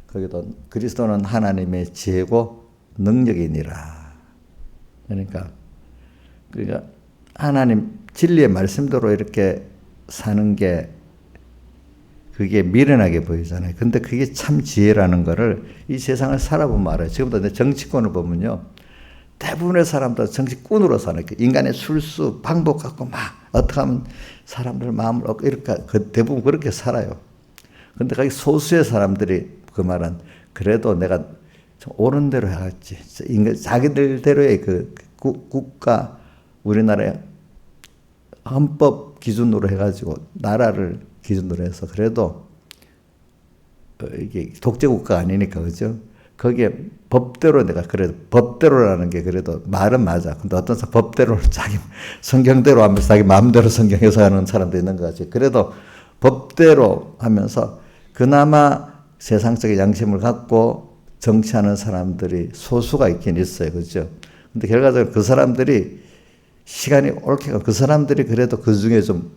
[SPEAKER 1] 거기도 그리스도는 하나님의 지혜고 능력이니라. 그러니까 하나님 진리의 말씀대로 이렇게 사는 게 그게 미련하게 보이잖아요. 근데 그게 참 지혜라는 거를 이 세상을 살아보면 알아요. 지금도 정치권을 보면요. 대부분의 사람들 정치꾼으로 사는 인간의 술수, 방법 갖고 막 어떻게 하면 사람들 마음을 얻고 이렇게 대부분 그렇게 살아요. 근데 거기 소수의 사람들이 그 말은 그래도 내가 좀 옳은 대로 해야지. 자기들대로의 그 국가 우리나라의 헌법 기준으로 해가지고 나라를 기준으로 해서 그래도 이게 독재국가가 아니니까 그죠? 거기에 법대로 내가 그래도 법대로라는 게 그래도 말은 맞아. 근데 어떤 사람 법대로 자기 성경대로 하면서 자기 마음대로 성경에서 하는 사람도 있는 것 같지. 그래도 법대로 하면서 그나마 세상적인 양심을 갖고 정치하는 사람들이 소수가 있긴 있어요. 그죠? 근데 결과적으로 그 사람들이 시간이 옳게 가 그 사람들이 그래도 그 중에 좀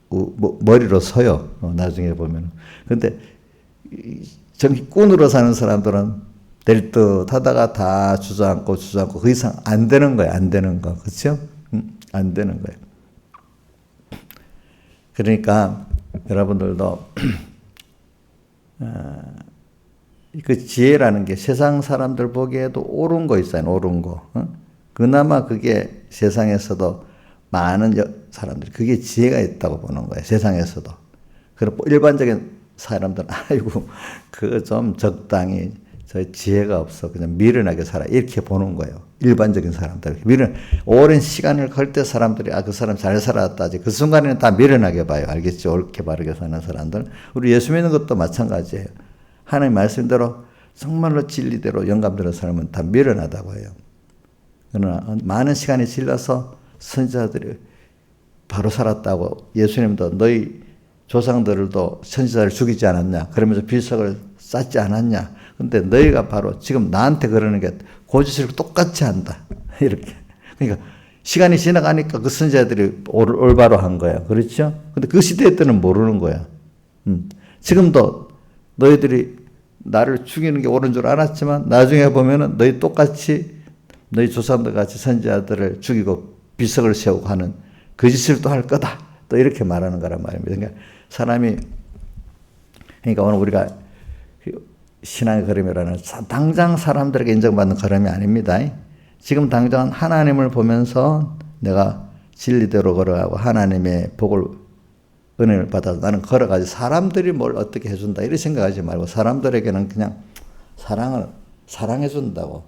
[SPEAKER 1] 머리로 서요. 나중에 보면. 근데 정치꾼으로 사는 사람들은 될 듯 하다가 다 주저앉고 그 이상 안 되는 거예요. 안 되는 거. 그렇죠? 안 되는 거예요. 그러니까 여러분들도 그 지혜라는 게 세상 사람들 보기에도 옳은 거 있어요. 옳은 거. 그나마 그게 세상에서도 많은 사람들이 그게 지혜가 있다고 보는 거예요. 세상에서도. 그리고 일반적인 사람들은 아이고 그거 좀 적당히 저 지혜가 없어. 그냥 미련하게 살아. 이렇게 보는 거예요. 일반적인 사람들. 오랜 시간을 걸 때 사람들이 그 사람 잘 살았다. 그 순간에는 다 미련하게 봐요. 알겠죠? 옳게 바르게 사는 사람들. 우리 예수 믿는 것도 마찬가지예요. 하나님 말씀대로 정말로 진리대로 영감대로 살면 다 미련하다고 해요. 그러나 많은 시간이 지나서 선지자들이 바로 살았다고 예수님도 너희 조상들도 선지자를 죽이지 않았냐. 그러면서 비석을 쌓지 않았냐. 근데 너희가 바로 지금 나한테 그러는 게 고지식을 똑같이 한다. 이렇게. 그러니까 시간이 지나가니까 그 선지자들이 올바로 한 거야. 그렇죠? 근데 그 시대 때는 모르는 거야. 지금도 너희들이 나를 죽이는 게 옳은 줄 알았지만 나중에 보면은 너희 똑같이 너희 조상들 같이 선지자들을 죽이고 비석을 세우고 하는 그 짓을 또 할 거다. 또 이렇게 말하는 거란 말입니다. 그러니까 사람이, 그러니까 오늘 우리가 신앙의 걸음이라는 당장 사람들에게 인정받는 걸음이 아닙니다. 지금 당장 하나님을 보면서 내가 진리대로 걸어가고 하나님의 복을, 은혜를 받아서 나는 걸어가지 사람들이 뭘 어떻게 해준다 이렇게 생각하지 말고 사람들에게는 그냥 사랑해준다고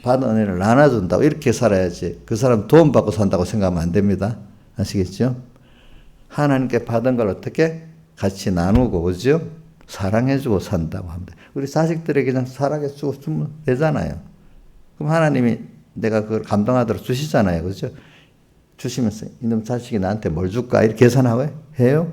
[SPEAKER 1] 받은 은혜를 나눠준다고 이렇게 살아야지 그 사람 도움 받고 산다고 생각하면 안 됩니다. 아시겠죠? 하나님께 받은 걸 어떻게 같이 나누고 그죠? 사랑해주고 산다고 합니다. 우리 자식들에게 그냥 사랑해주고 주면 되잖아요. 그럼 하나님이 내가 그걸 감당하도록 주시잖아요. 그죠? 주시면서 이놈 자식이 나한테 뭘 줄까? 이렇게 계산하고 해요?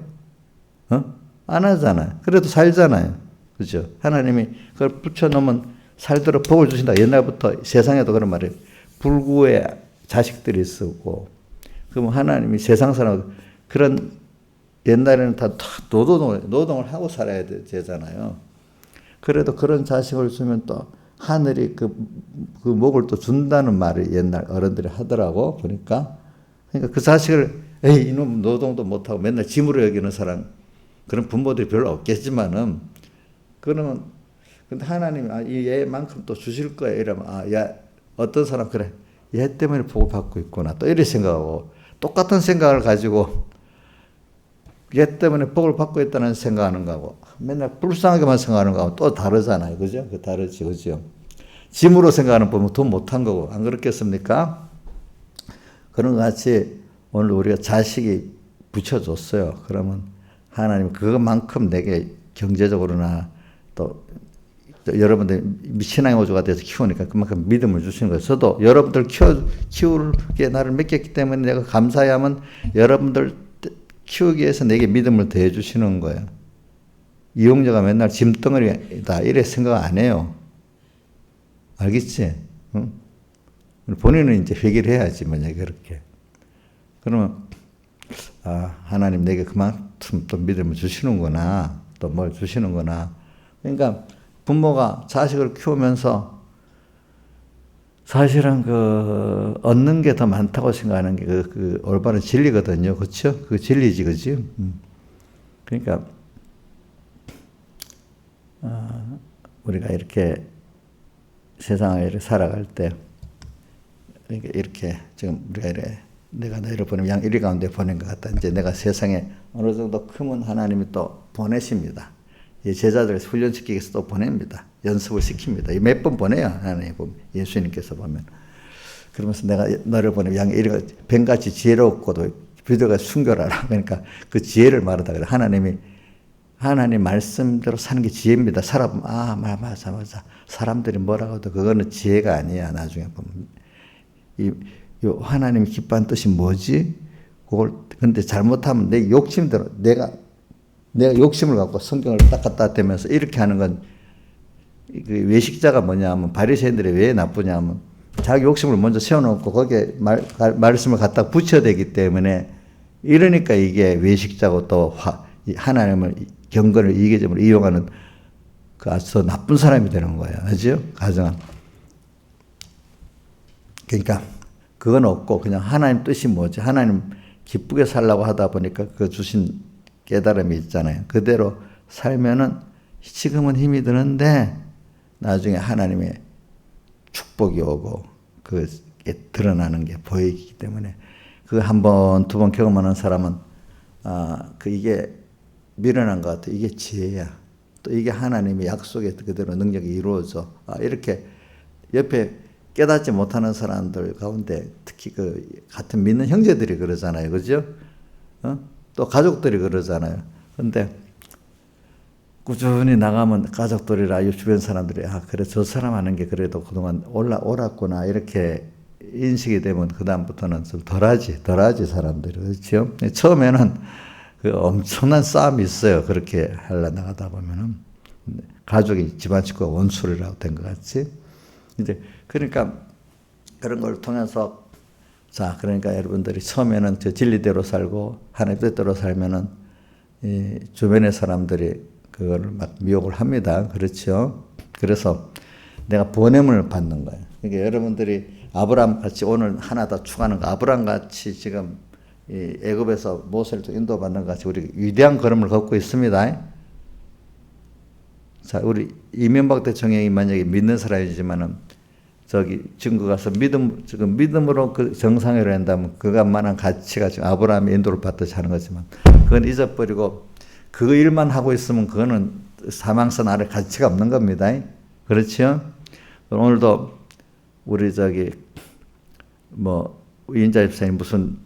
[SPEAKER 1] 안 하잖아요. 그래도 살잖아요. 그죠? 하나님이 그걸 붙여놓으면 살도록 복을 주신다. 옛날부터 세상에도 그런 말이에요. 불구의 자식들이 있었고, 그럼 하나님이 세상 사람, 그런 옛날에는 다 노동을 하고 살아야 되잖아요. 그래도 그런 자식을 주면 또 하늘이 그 복을 또 준다는 말을 옛날 어른들이 하더라고. 그러니까 그 자식을 에이 이놈 노동도 못하고 맨날 짐으로 여기는 사람 그런 부모들이 별로 없겠지만은 그러면 근데 하나님이 이 얘만큼 또 주실 거야 이러면 야 어떤 사람 그래 얘 때문에 복을 받고 있구나 또 이렇게 생각하고 똑같은 생각을 가지고 얘 때문에 복을 받고 있다는 생각하는 거하고 맨날 불쌍하게만 생각하는 거하고 또 다르잖아요. 그죠? 그 다르지. 그죠? 짐으로 생각하는 보면 돈 못한 거고 안 그렇겠습니까? 그런 것 같이 오늘 우리가 자식이 붙여줬어요. 그러면 하나님 그것만큼 내게 경제적으로나 또 여러분들 신앙의 모주가 돼서 키우니까 그만큼 믿음을 주시는 거예요. 저도 여러분들 키우게 나를 맡겼기 때문에 내가 감사해야만 여러분들 키우기 위해서 내게 믿음을 더해 주시는 거예요. 이용자가 맨날 짐덩어리다 이래 생각 안 해요. 알겠지? 응? 본인은 이제 회개를 해야지 만약에 그렇게. 그러면 하나님 내게 그만큼 또 믿음을 주시는구나. 또 뭘 주시는구나. 그러니까 부모가 자식을 키우면서 사실은 얻는 게 더 많다고 생각하는 게 그 올바른 진리거든요. 그렇죠? 그 진리지, 그지? 그러니까 우리가 이렇게 세상을 살아갈 때 이렇게 지금 우리가 이래 내가 너희를 보내면 양 1위 가운데 보낸 것 같다. 이제 내가 세상에 어느 정도 크면 하나님이 또 보내십니다. 제자들을 훈련시키기 위해서 또 보냅니다. 연습을 시킵니다. 몇 번 보내요. 하나님 보면 예수님께서 보면. 그러면서 내가 너를 보내면 양 1위가 뱀같이 지혜롭고도 비둘기가 순결하라. 그러니까 그 지혜를 말하다 그래. 하나님 말씀대로 사는 게 지혜입니다. 살아보면 맞아. 사람들이 뭐라고 해도 그거는 지혜가 아니야. 나중에 보면 요 하나님이 기뻐한 뜻이 뭐지? 그걸 근데 잘못하면 내 욕심대로 내가 욕심을 갖고 성경을 딱 갖다 대면서 이렇게 하는 건 그 외식자가 뭐냐면 바리새인들이 왜 나쁘냐면 자기 욕심을 먼저 세워놓고 거기에 말씀을 갖다 붙여대기 때문에 이러니까 이게 외식자고 또 하나님을 경건을 이기적으로 이용하는 그 아주 나쁜 사람이 되는 거예요. 그죠? 가정은. 그러니까 그건 없고 그냥 하나님 뜻이 뭐지? 하나님 기쁘게 살라고 하다 보니까 그 주신 깨달음이 있잖아요. 그대로 살면은 지금은 힘이 드는데 나중에 하나님의 축복이 오고 그게 드러나는 게 보이기 때문에 그 한 번, 두 번 경험하는 사람은 이게 미련한 것 같아. 이게 지혜야. 또 이게 하나님의 약속에 그대로 능력이 이루어져. 이렇게 옆에 깨닫지 못하는 사람들 가운데 특히 그 같은 믿는 형제들이 그러잖아요. 그죠? 또 가족들이 그러잖아요. 근데 꾸준히 나가면 가족들이라 주변 사람들이 그래 저 사람 하는 게 그래도 그동안 옳았구나 이렇게 인식이 되면 그다음부터는 좀 덜하지 사람들이. 그렇죠? 처음에는 그 엄청난 싸움이 있어요. 그렇게 하려 나가다 보면은 가족이 집안 식구가 원수라고 된 것 같지. 이제 그러니까 그런 걸 통해서 자, 그러니까 여러분들이 처음에는 저 진리대로 살고 하나님 뜻대로 살면은 이 주변의 사람들이 그걸 막 미혹을 합니다. 그렇죠? 그래서 내가 보냄을 받는 거예요. 그러니까 여러분들이 아브라함 같이 오늘 하나 더 추가하는 거, 아브라함 같이 지금 이 애굽에서 모세를 인도받는 것 같이 우리 위대한 걸음을 걷고 있습니다. 자, 우리 이명박 대통령이 만약에 믿는 사람이지만은 저기 증거 가서 지금 믿음으로 그 정상회로 한다면 그것만한 가치가 지금 아브라함의 인도를 받듯이 하는 거지만 그건 잊어버리고 그 일만 하고 있으면 그거는 사망선 아래 가치가 없는 겁니다. 그렇죠? 오늘도 우리 저기 뭐 이인자 집사님 무슨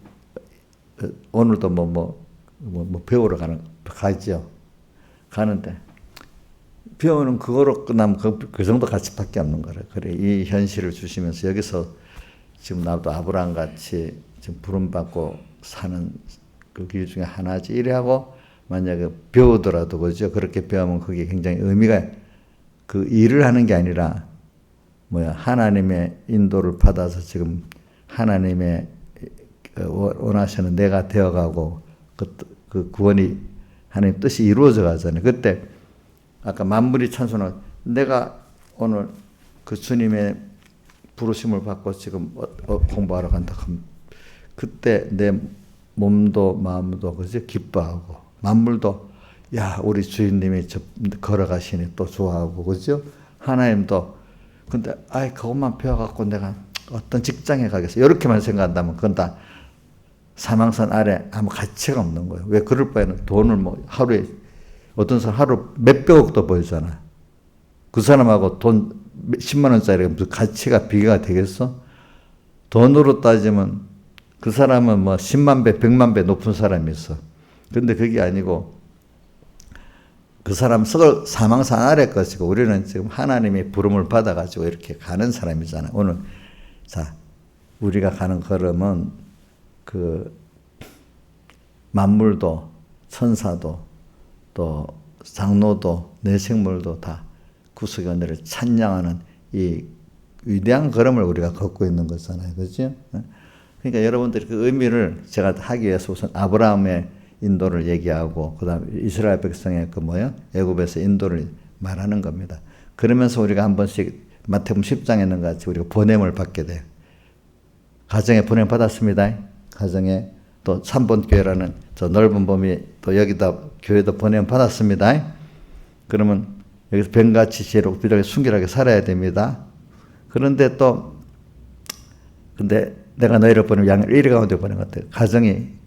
[SPEAKER 1] 오늘도 뭐 배우러 가죠. 가는데 배우는 그거로 끝나면 그 정도 가치밖에 없는 거래. 그래 이 현실을 주시면서 여기서 지금 나도 아브라함 같이 지금 부름받고 사는 그 길 중에 하나지. 이래하고 만약에 배우더라도 그죠. 그렇게 배우면 그게 굉장히 의미가 그 일을 하는 게 아니라 하나님의 인도를 받아서 지금 하나님의 원하시는 내가 되어가고 그 구원이 하나님 뜻이 이루어져 가잖아요. 그때 아까 만물이 찬송을 내가 오늘 그 주님의 부르심을 받고 지금 공부하러 간다 하면 그때 내 몸도 마음도 그죠 기뻐하고 만물도 야 우리 주인님이 걸어가시니 또 좋아하고 그죠 하나님도 근데 아이 그것만 배워갖고 내가 어떤 직장에 가겠어 이렇게만 생각한다면 그건 다 사망선 아래 아무 가치가 없는 거예요. 왜 그럴 바에는 돈을 뭐 하루에 어떤 사람 하루 몇백억도 벌잖아. 그 사람하고 돈 10만 원짜리가 무슨 가치가 비교가 되겠어? 돈으로 따지면 그 사람은 뭐 10만 배, 100만 배 높은 사람이 있어. 근데 그게 아니고 그 사람 썩을 사망산 아래 것이고 우리는 지금 하나님의 부름을 받아가지고 이렇게 가는 사람이잖아. 오늘 자 우리가 가는 걸음은 그 만물도 천사도 또 장로도 내생물도 다 구속의 은혜를 찬양하는 이 위대한 걸음을 우리가 걷고 있는 거잖아요. 그렇죠? 그러니까 여러분들이 그 의미를 제가 하기 위해서 우선 아브라함의 인도를 얘기하고 그다음에 이스라엘 백성의 그 애굽에서 인도를 말하는 겁니다. 그러면서 우리가 한 번씩 마태복음 10장에 있는 것 같이 우리가 보냄을 받게 돼요. 가정에 보냄 받았습니다. 가정에 또 3번 교회라는 저 넓은 범위 또 여기다 교회도 보냄 받았습니다. 그러면 여기서 뱀같이 지혜롭고 비력에 순결하게 살아야 됩니다. 그런데 또 근데 내가 너희를 보내면 양을 이리 가운데 보낸 것 같아요. 가정이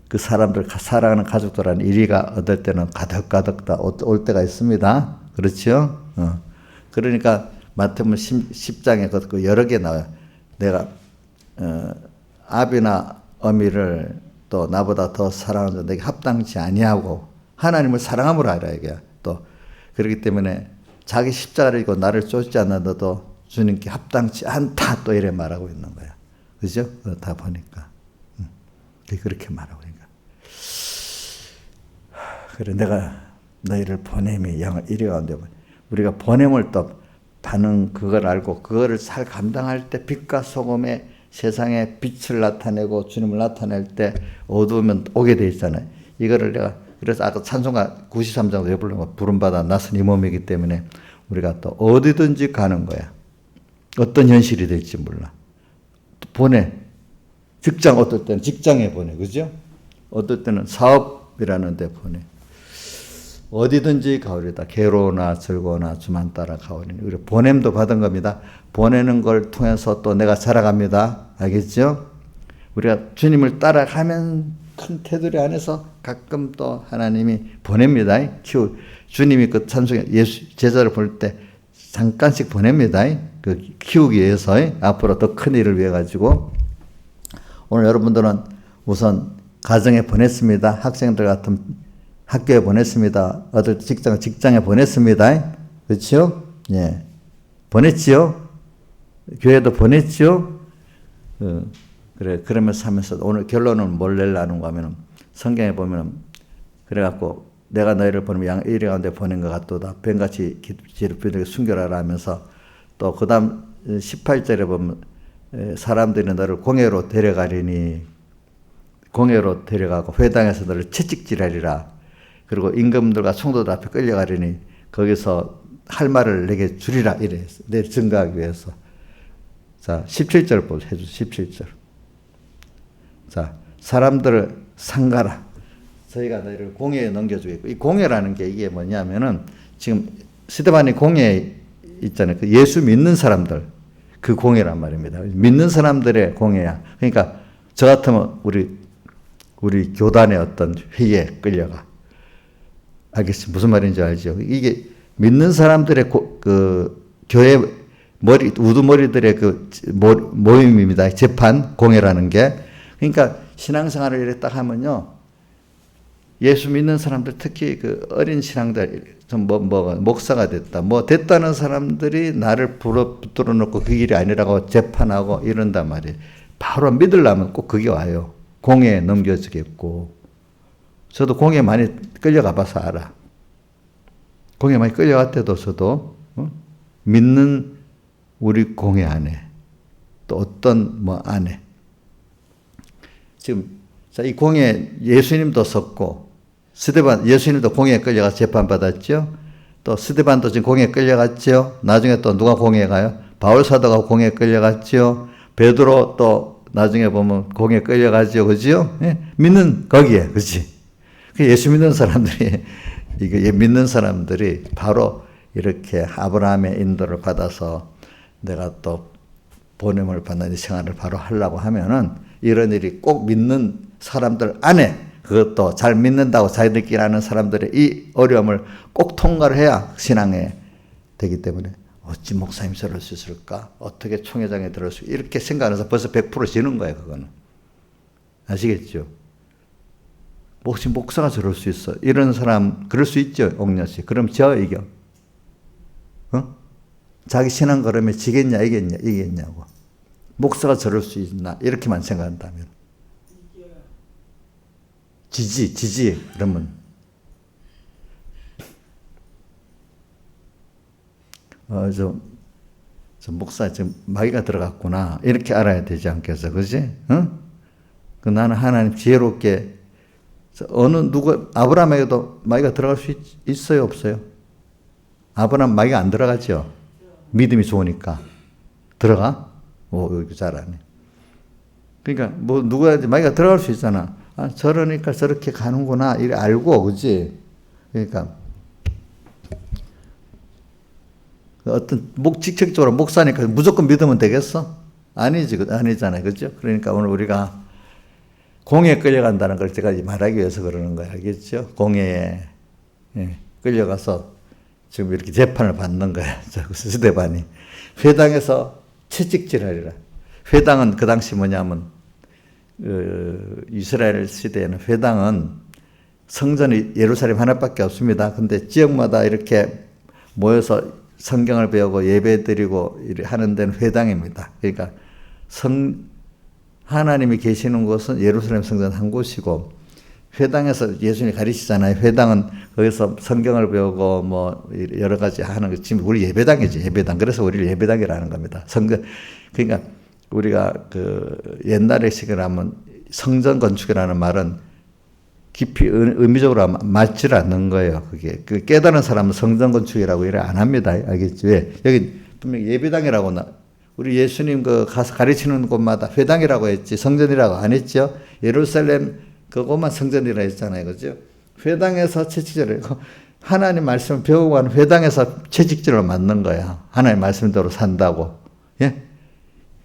[SPEAKER 1] 그 사람들 사랑하는 가족들한테 이리가 얻을 때는 가득가득 다 올 때가 있습니다. 그렇죠? 그러니까 마태복음 10장에 그 여러 개 나와요. 내가 아비나 어미를 또 나보다 더 사랑하는 내게 합당치 아니하고 하나님을 사랑함으로 알아 이게 또 그렇기 때문에 자기 십자가를 지고 나를 쫓지 않아도 주님께 합당치 않다 또 이래 말하고 있는 거야. 그죠? 다 보니까 그렇게 말하고 있니까. 그래 내가 너희를 보냄이 양을 이리 가운데 우리가 보냄을 또 받는 그걸 알고 그거를 잘 감당할 때 빛과 소금의 세상에 빛을 나타내고 주님을 나타낼 때 어두우면 오게 돼 있잖아요. 이거를 내가 그래서 아까 찬송가 93장도 여불러 부름받아 나선 이 몸이기 때문에 우리가 또 어디든지 가는 거야. 어떤 현실이 될지 몰라. 또 보내. 직장 어떨 때는 직장에 보내. 그죠? 어떨 때는 사업이라는 데 보내. 어디든지 가오리다. 괴로우나 즐거우나 주만 따라 가오리니. 우리 보냄도 받은 겁니다. 보내는 걸 통해서 또 내가 자라갑니다. 알겠죠? 우리가 주님을 따라가면 큰 테두리 안에서 가끔 또 하나님이 보냅니다. 주님이 그 찬송에 예수 제자를 볼 때 잠깐씩 보냅니다. 그 키우기 위해서 앞으로 더 큰 일을 위해 가지고 오늘 여러분들은 우선 가정에 보냈습니다. 학생들 같은 학교에 보냈습니다. 어떨 직장에 보냈습니다. 그렇죠? 예, 보냈지요. 교회도 보냈죠. 그래 그러면서 하면서 오늘 결론은 뭘 내려는가 하면은 성경에 보면은 그래갖고 내가 너희를 보내면 양 이리 가운데 보낸 것 같도다. 뱀같이 지혜롭게 순결하라 하면서 또 그다음 18절에 보면 사람들이 너를 공회로 데려가리니 공회로 데려가고 회당에서 너를 채찍질하리라. 그리고 임금들과 총독들 앞에 끌려가리니 거기서 할 말을 내게 주리라. 이래 내 증거하기 위해서. 자, 17절 보세요. 17절. 자, 사람들을 상가라. 저희가 너희를 공회에 넘겨주겠고, 이 공회라는 게 이게 뭐냐면은 지금 스데반이 공회 있잖아요. 그 예수 믿는 사람들 그 공회란 말입니다. 믿는 사람들의 공회야. 그러니까 저 같으면 우리 교단의 어떤 회의에 끌려가. 알겠습니다. 무슨 말인지 알죠? 이게 믿는 사람들의 그 교회 우두머리들의 그 모임입니다. 재판 공회라는 게. 그러니까 신앙생활을 이렇게 딱 하면요. 예수 믿는 사람들, 특히 그 어린 신앙들, 목사가 됐다, 됐다는 사람들이 나를 붙들어 놓고 그 길이 아니라고 재판하고 이런단 말이에요. 바로 믿으려면 꼭 그게 와요. 공회에 넘겨주겠고. 저도 공회에 많이 끌려가 봐서 알아. 공회에 많이 끌려갔대도 저도, 믿는 우리 공회 안에, 또 어떤 안에. 지금, 자, 이 공회에 예수님도 섰고, 스데반, 예수님도 공회에 끌려가서 재판받았죠. 또 스데반도 지금 공회에 끌려갔죠. 나중에 또 누가 공회에 가요? 바울 사도가 공회에 끌려갔죠. 베드로 또 나중에 보면 공회에 끌려가죠. 그죠? 예? 믿는 거기에, 그지? 예수 믿는 사람들이, 이게 믿는 사람들이 바로 이렇게 아브라함의 인도를 받아서 내가 또 보냄을 받는 이 생활을 바로 하려고 하면은 이런 일이 꼭 믿는 사람들 안에, 그것도 잘 믿는다고 자기들끼리 아는 사람들의 이 어려움을 꼭 통과를 해야 신앙에 되기 때문에 어찌 목사님 저럴 수 있을까? 어떻게 총회장에 들을 수 이렇게 생각하면서 벌써 100% 지는 거예요. 그거는. 아시겠죠? 혹시 목사가 저럴 수 있어? 이런 사람 그럴 수 있죠. 옥녀씨. 그럼 저 이겨. 자기 신앙 걸으면 지겠냐 이겠냐고. 목사가 저럴 수 있나 이렇게만 생각한다면. 지지 그러면 저 목사 지금 마귀가 들어갔구나 이렇게 알아야 되지 않겠어, 그지? 그 나는 하나님 지혜롭게 아브라함에게도 마귀가 들어갈 수 있어요, 없어요? 아브라함 마귀가 안 들어가죠. 믿음이 좋으니까 들어가. 여기 잘하네. 그러니까 누구한테 마귀가 들어갈 수 있잖아. 저러니까 저렇게 가는구나 이래 알고, 그지? 그러니까 어떤 직접적으로 목사니까 무조건 믿으면 되겠어? 아니잖아요, 그죠? 그러니까 오늘 우리가 공회에 끌려간다는 걸 제가 말하기 위해서 그러는 거예요, 알겠죠? 공회에 끌려가서 지금 이렇게 재판을 받는 거야, 스데반이. 회당에서 채찍질하리라. 회당은 그 당시 뭐냐면 이스라엘 시대에는 회당은 성전이 예루살렘 하나밖에 없습니다. 근데 지역마다 이렇게 모여서 성경을 배우고 예배드리고 하는 데는 회당입니다. 그러니까 하나님이 계시는 곳은 예루살렘 성전 한 곳이고, 회당에서 예수님이 가르치잖아요. 회당은 거기서 성경을 배우고 여러 가지 하는 거. 지금 우리 예배당이지, 예배당. 그래서 우리를 예배당이라는 겁니다. 그러니까 우리가 옛날의 식으로 하면 성전 건축이라는 말은 깊이 의미적으로 맞질 않는 거예요. 그게 깨달은 사람은 성전 건축이라고 이래 안 합니다. 알겠죠? 왜? 여기 분명 예배당이라고 우리 예수님 가서 가르치는 곳마다 회당이라고 했지 성전이라고 안 했죠. 예루살렘 그것만 성전이라 했잖아요, 그죠? 회당에서 채찍질을 하나님 말씀을 배우고 하는 회당에서 채찍질을 맞는 거야. 하나님 말씀대로 산다고. 예?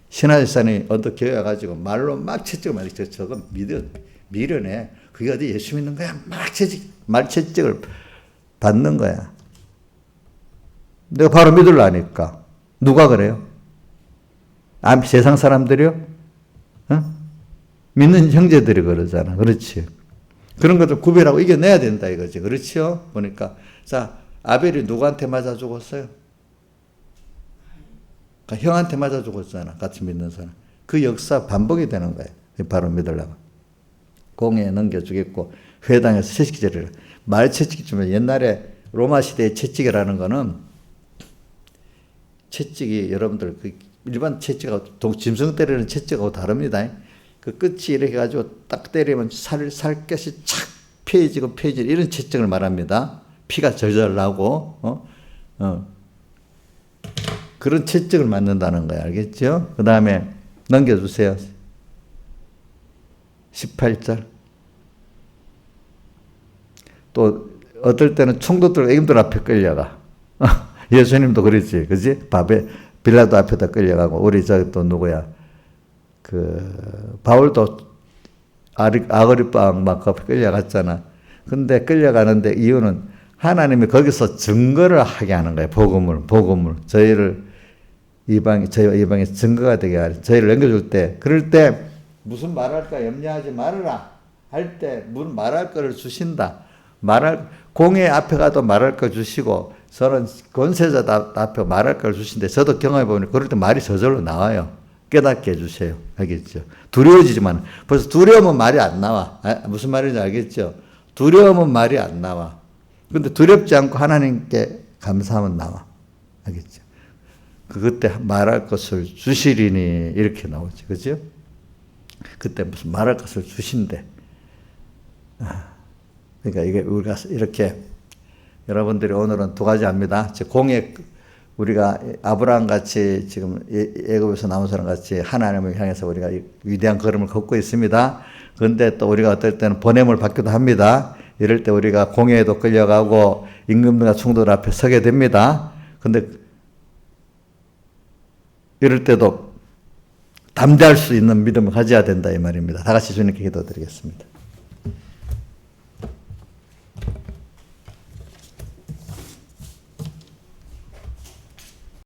[SPEAKER 1] 신하집사님이 언덕 교회 와가지고 말로 막 채찍을 말이죠. 저거 미련해. 그게 어디 예수 믿는 거야? 말채찍을 받는 거야. 내가 바로 믿으려니까. 누가 그래요? 세상 사람들이요? 믿는 형제들이 그러잖아. 그렇지. 그런 것들 구별하고 이겨내야 된다 이거지. 그렇죠? 보니까. 자, 아벨이 누구한테 맞아 죽었어요? 형한테 맞아 죽었잖아. 같이 믿는 사람. 그 역사 반복이 되는 거예요. 바로 믿으려고. 공회에 넘겨주겠고, 회당에서 채찍질을. 말 채찍이지만 옛날에 로마 시대의 채찍이라는 거는 채찍이 여러분들 일반 채찍하고 짐승 때리는 채찍하고 다릅니다. 그 끝이 이렇게 가지고 딱 때리면 살갗이 착 펴지고 이런 채찍을 말합니다. 피가 절절 나고 그런 채찍을 맞는다는 거예요. 알겠죠? 그 다음에 넘겨주세요. 18절. 또 어떨 때는 총도 들고 임들 앞에 끌려가. 예수님도 그랬지, 그지? 빌라도 앞에다 끌려가고 우리 저기 또 누구야? 그 바울도 아그리빵 막 끌려갔잖아. 근데 끌려가는데 이유는 하나님이 거기서 증거를 하게 하는 거예요. 복음을 저희 이방에 증거가 되게 하는, 저희를 넘겨줄 때, 그럴 때 무슨 말할까 염려하지 말아라 할 때 말할 거를 주신다. 공회 앞에 가도 말할 거 주시고 저는 권세자 앞에 말할 걸 주신데 저도 경험해 보면 그럴 때 말이 저절로 나와요. 깨닫게 해주세요. 알겠죠? 두려워지지만 벌써 두려우면 말이 안 나와. 무슨 말인지 알겠죠? 두려우면 말이 안 나와. 근데 두렵지 않고 하나님께 감사하면 나와. 알겠죠? 그때 말할 것을 주시리니 이렇게 나오지. 그죠? 그때 무슨 말할 것을 주신대. 그러니까 이게 우리가 이렇게 여러분들이 오늘은 두 가지 합니다. 공예 우리가 아브라함 같이 지금 애굽에서 나온 사람 같이 하나님을 향해서 우리가 위대한 걸음을 걷고 있습니다. 그런데 또 우리가 어떨 때는 보냄을 받기도 합니다. 이럴 때 우리가 공예에도 끌려가고 임금들과 총독 앞에 서게 됩니다. 그런데 이럴 때도 담대할 수 있는 믿음을 가져야 된다 이 말입니다. 다 같이 주님께 기도드리겠습니다.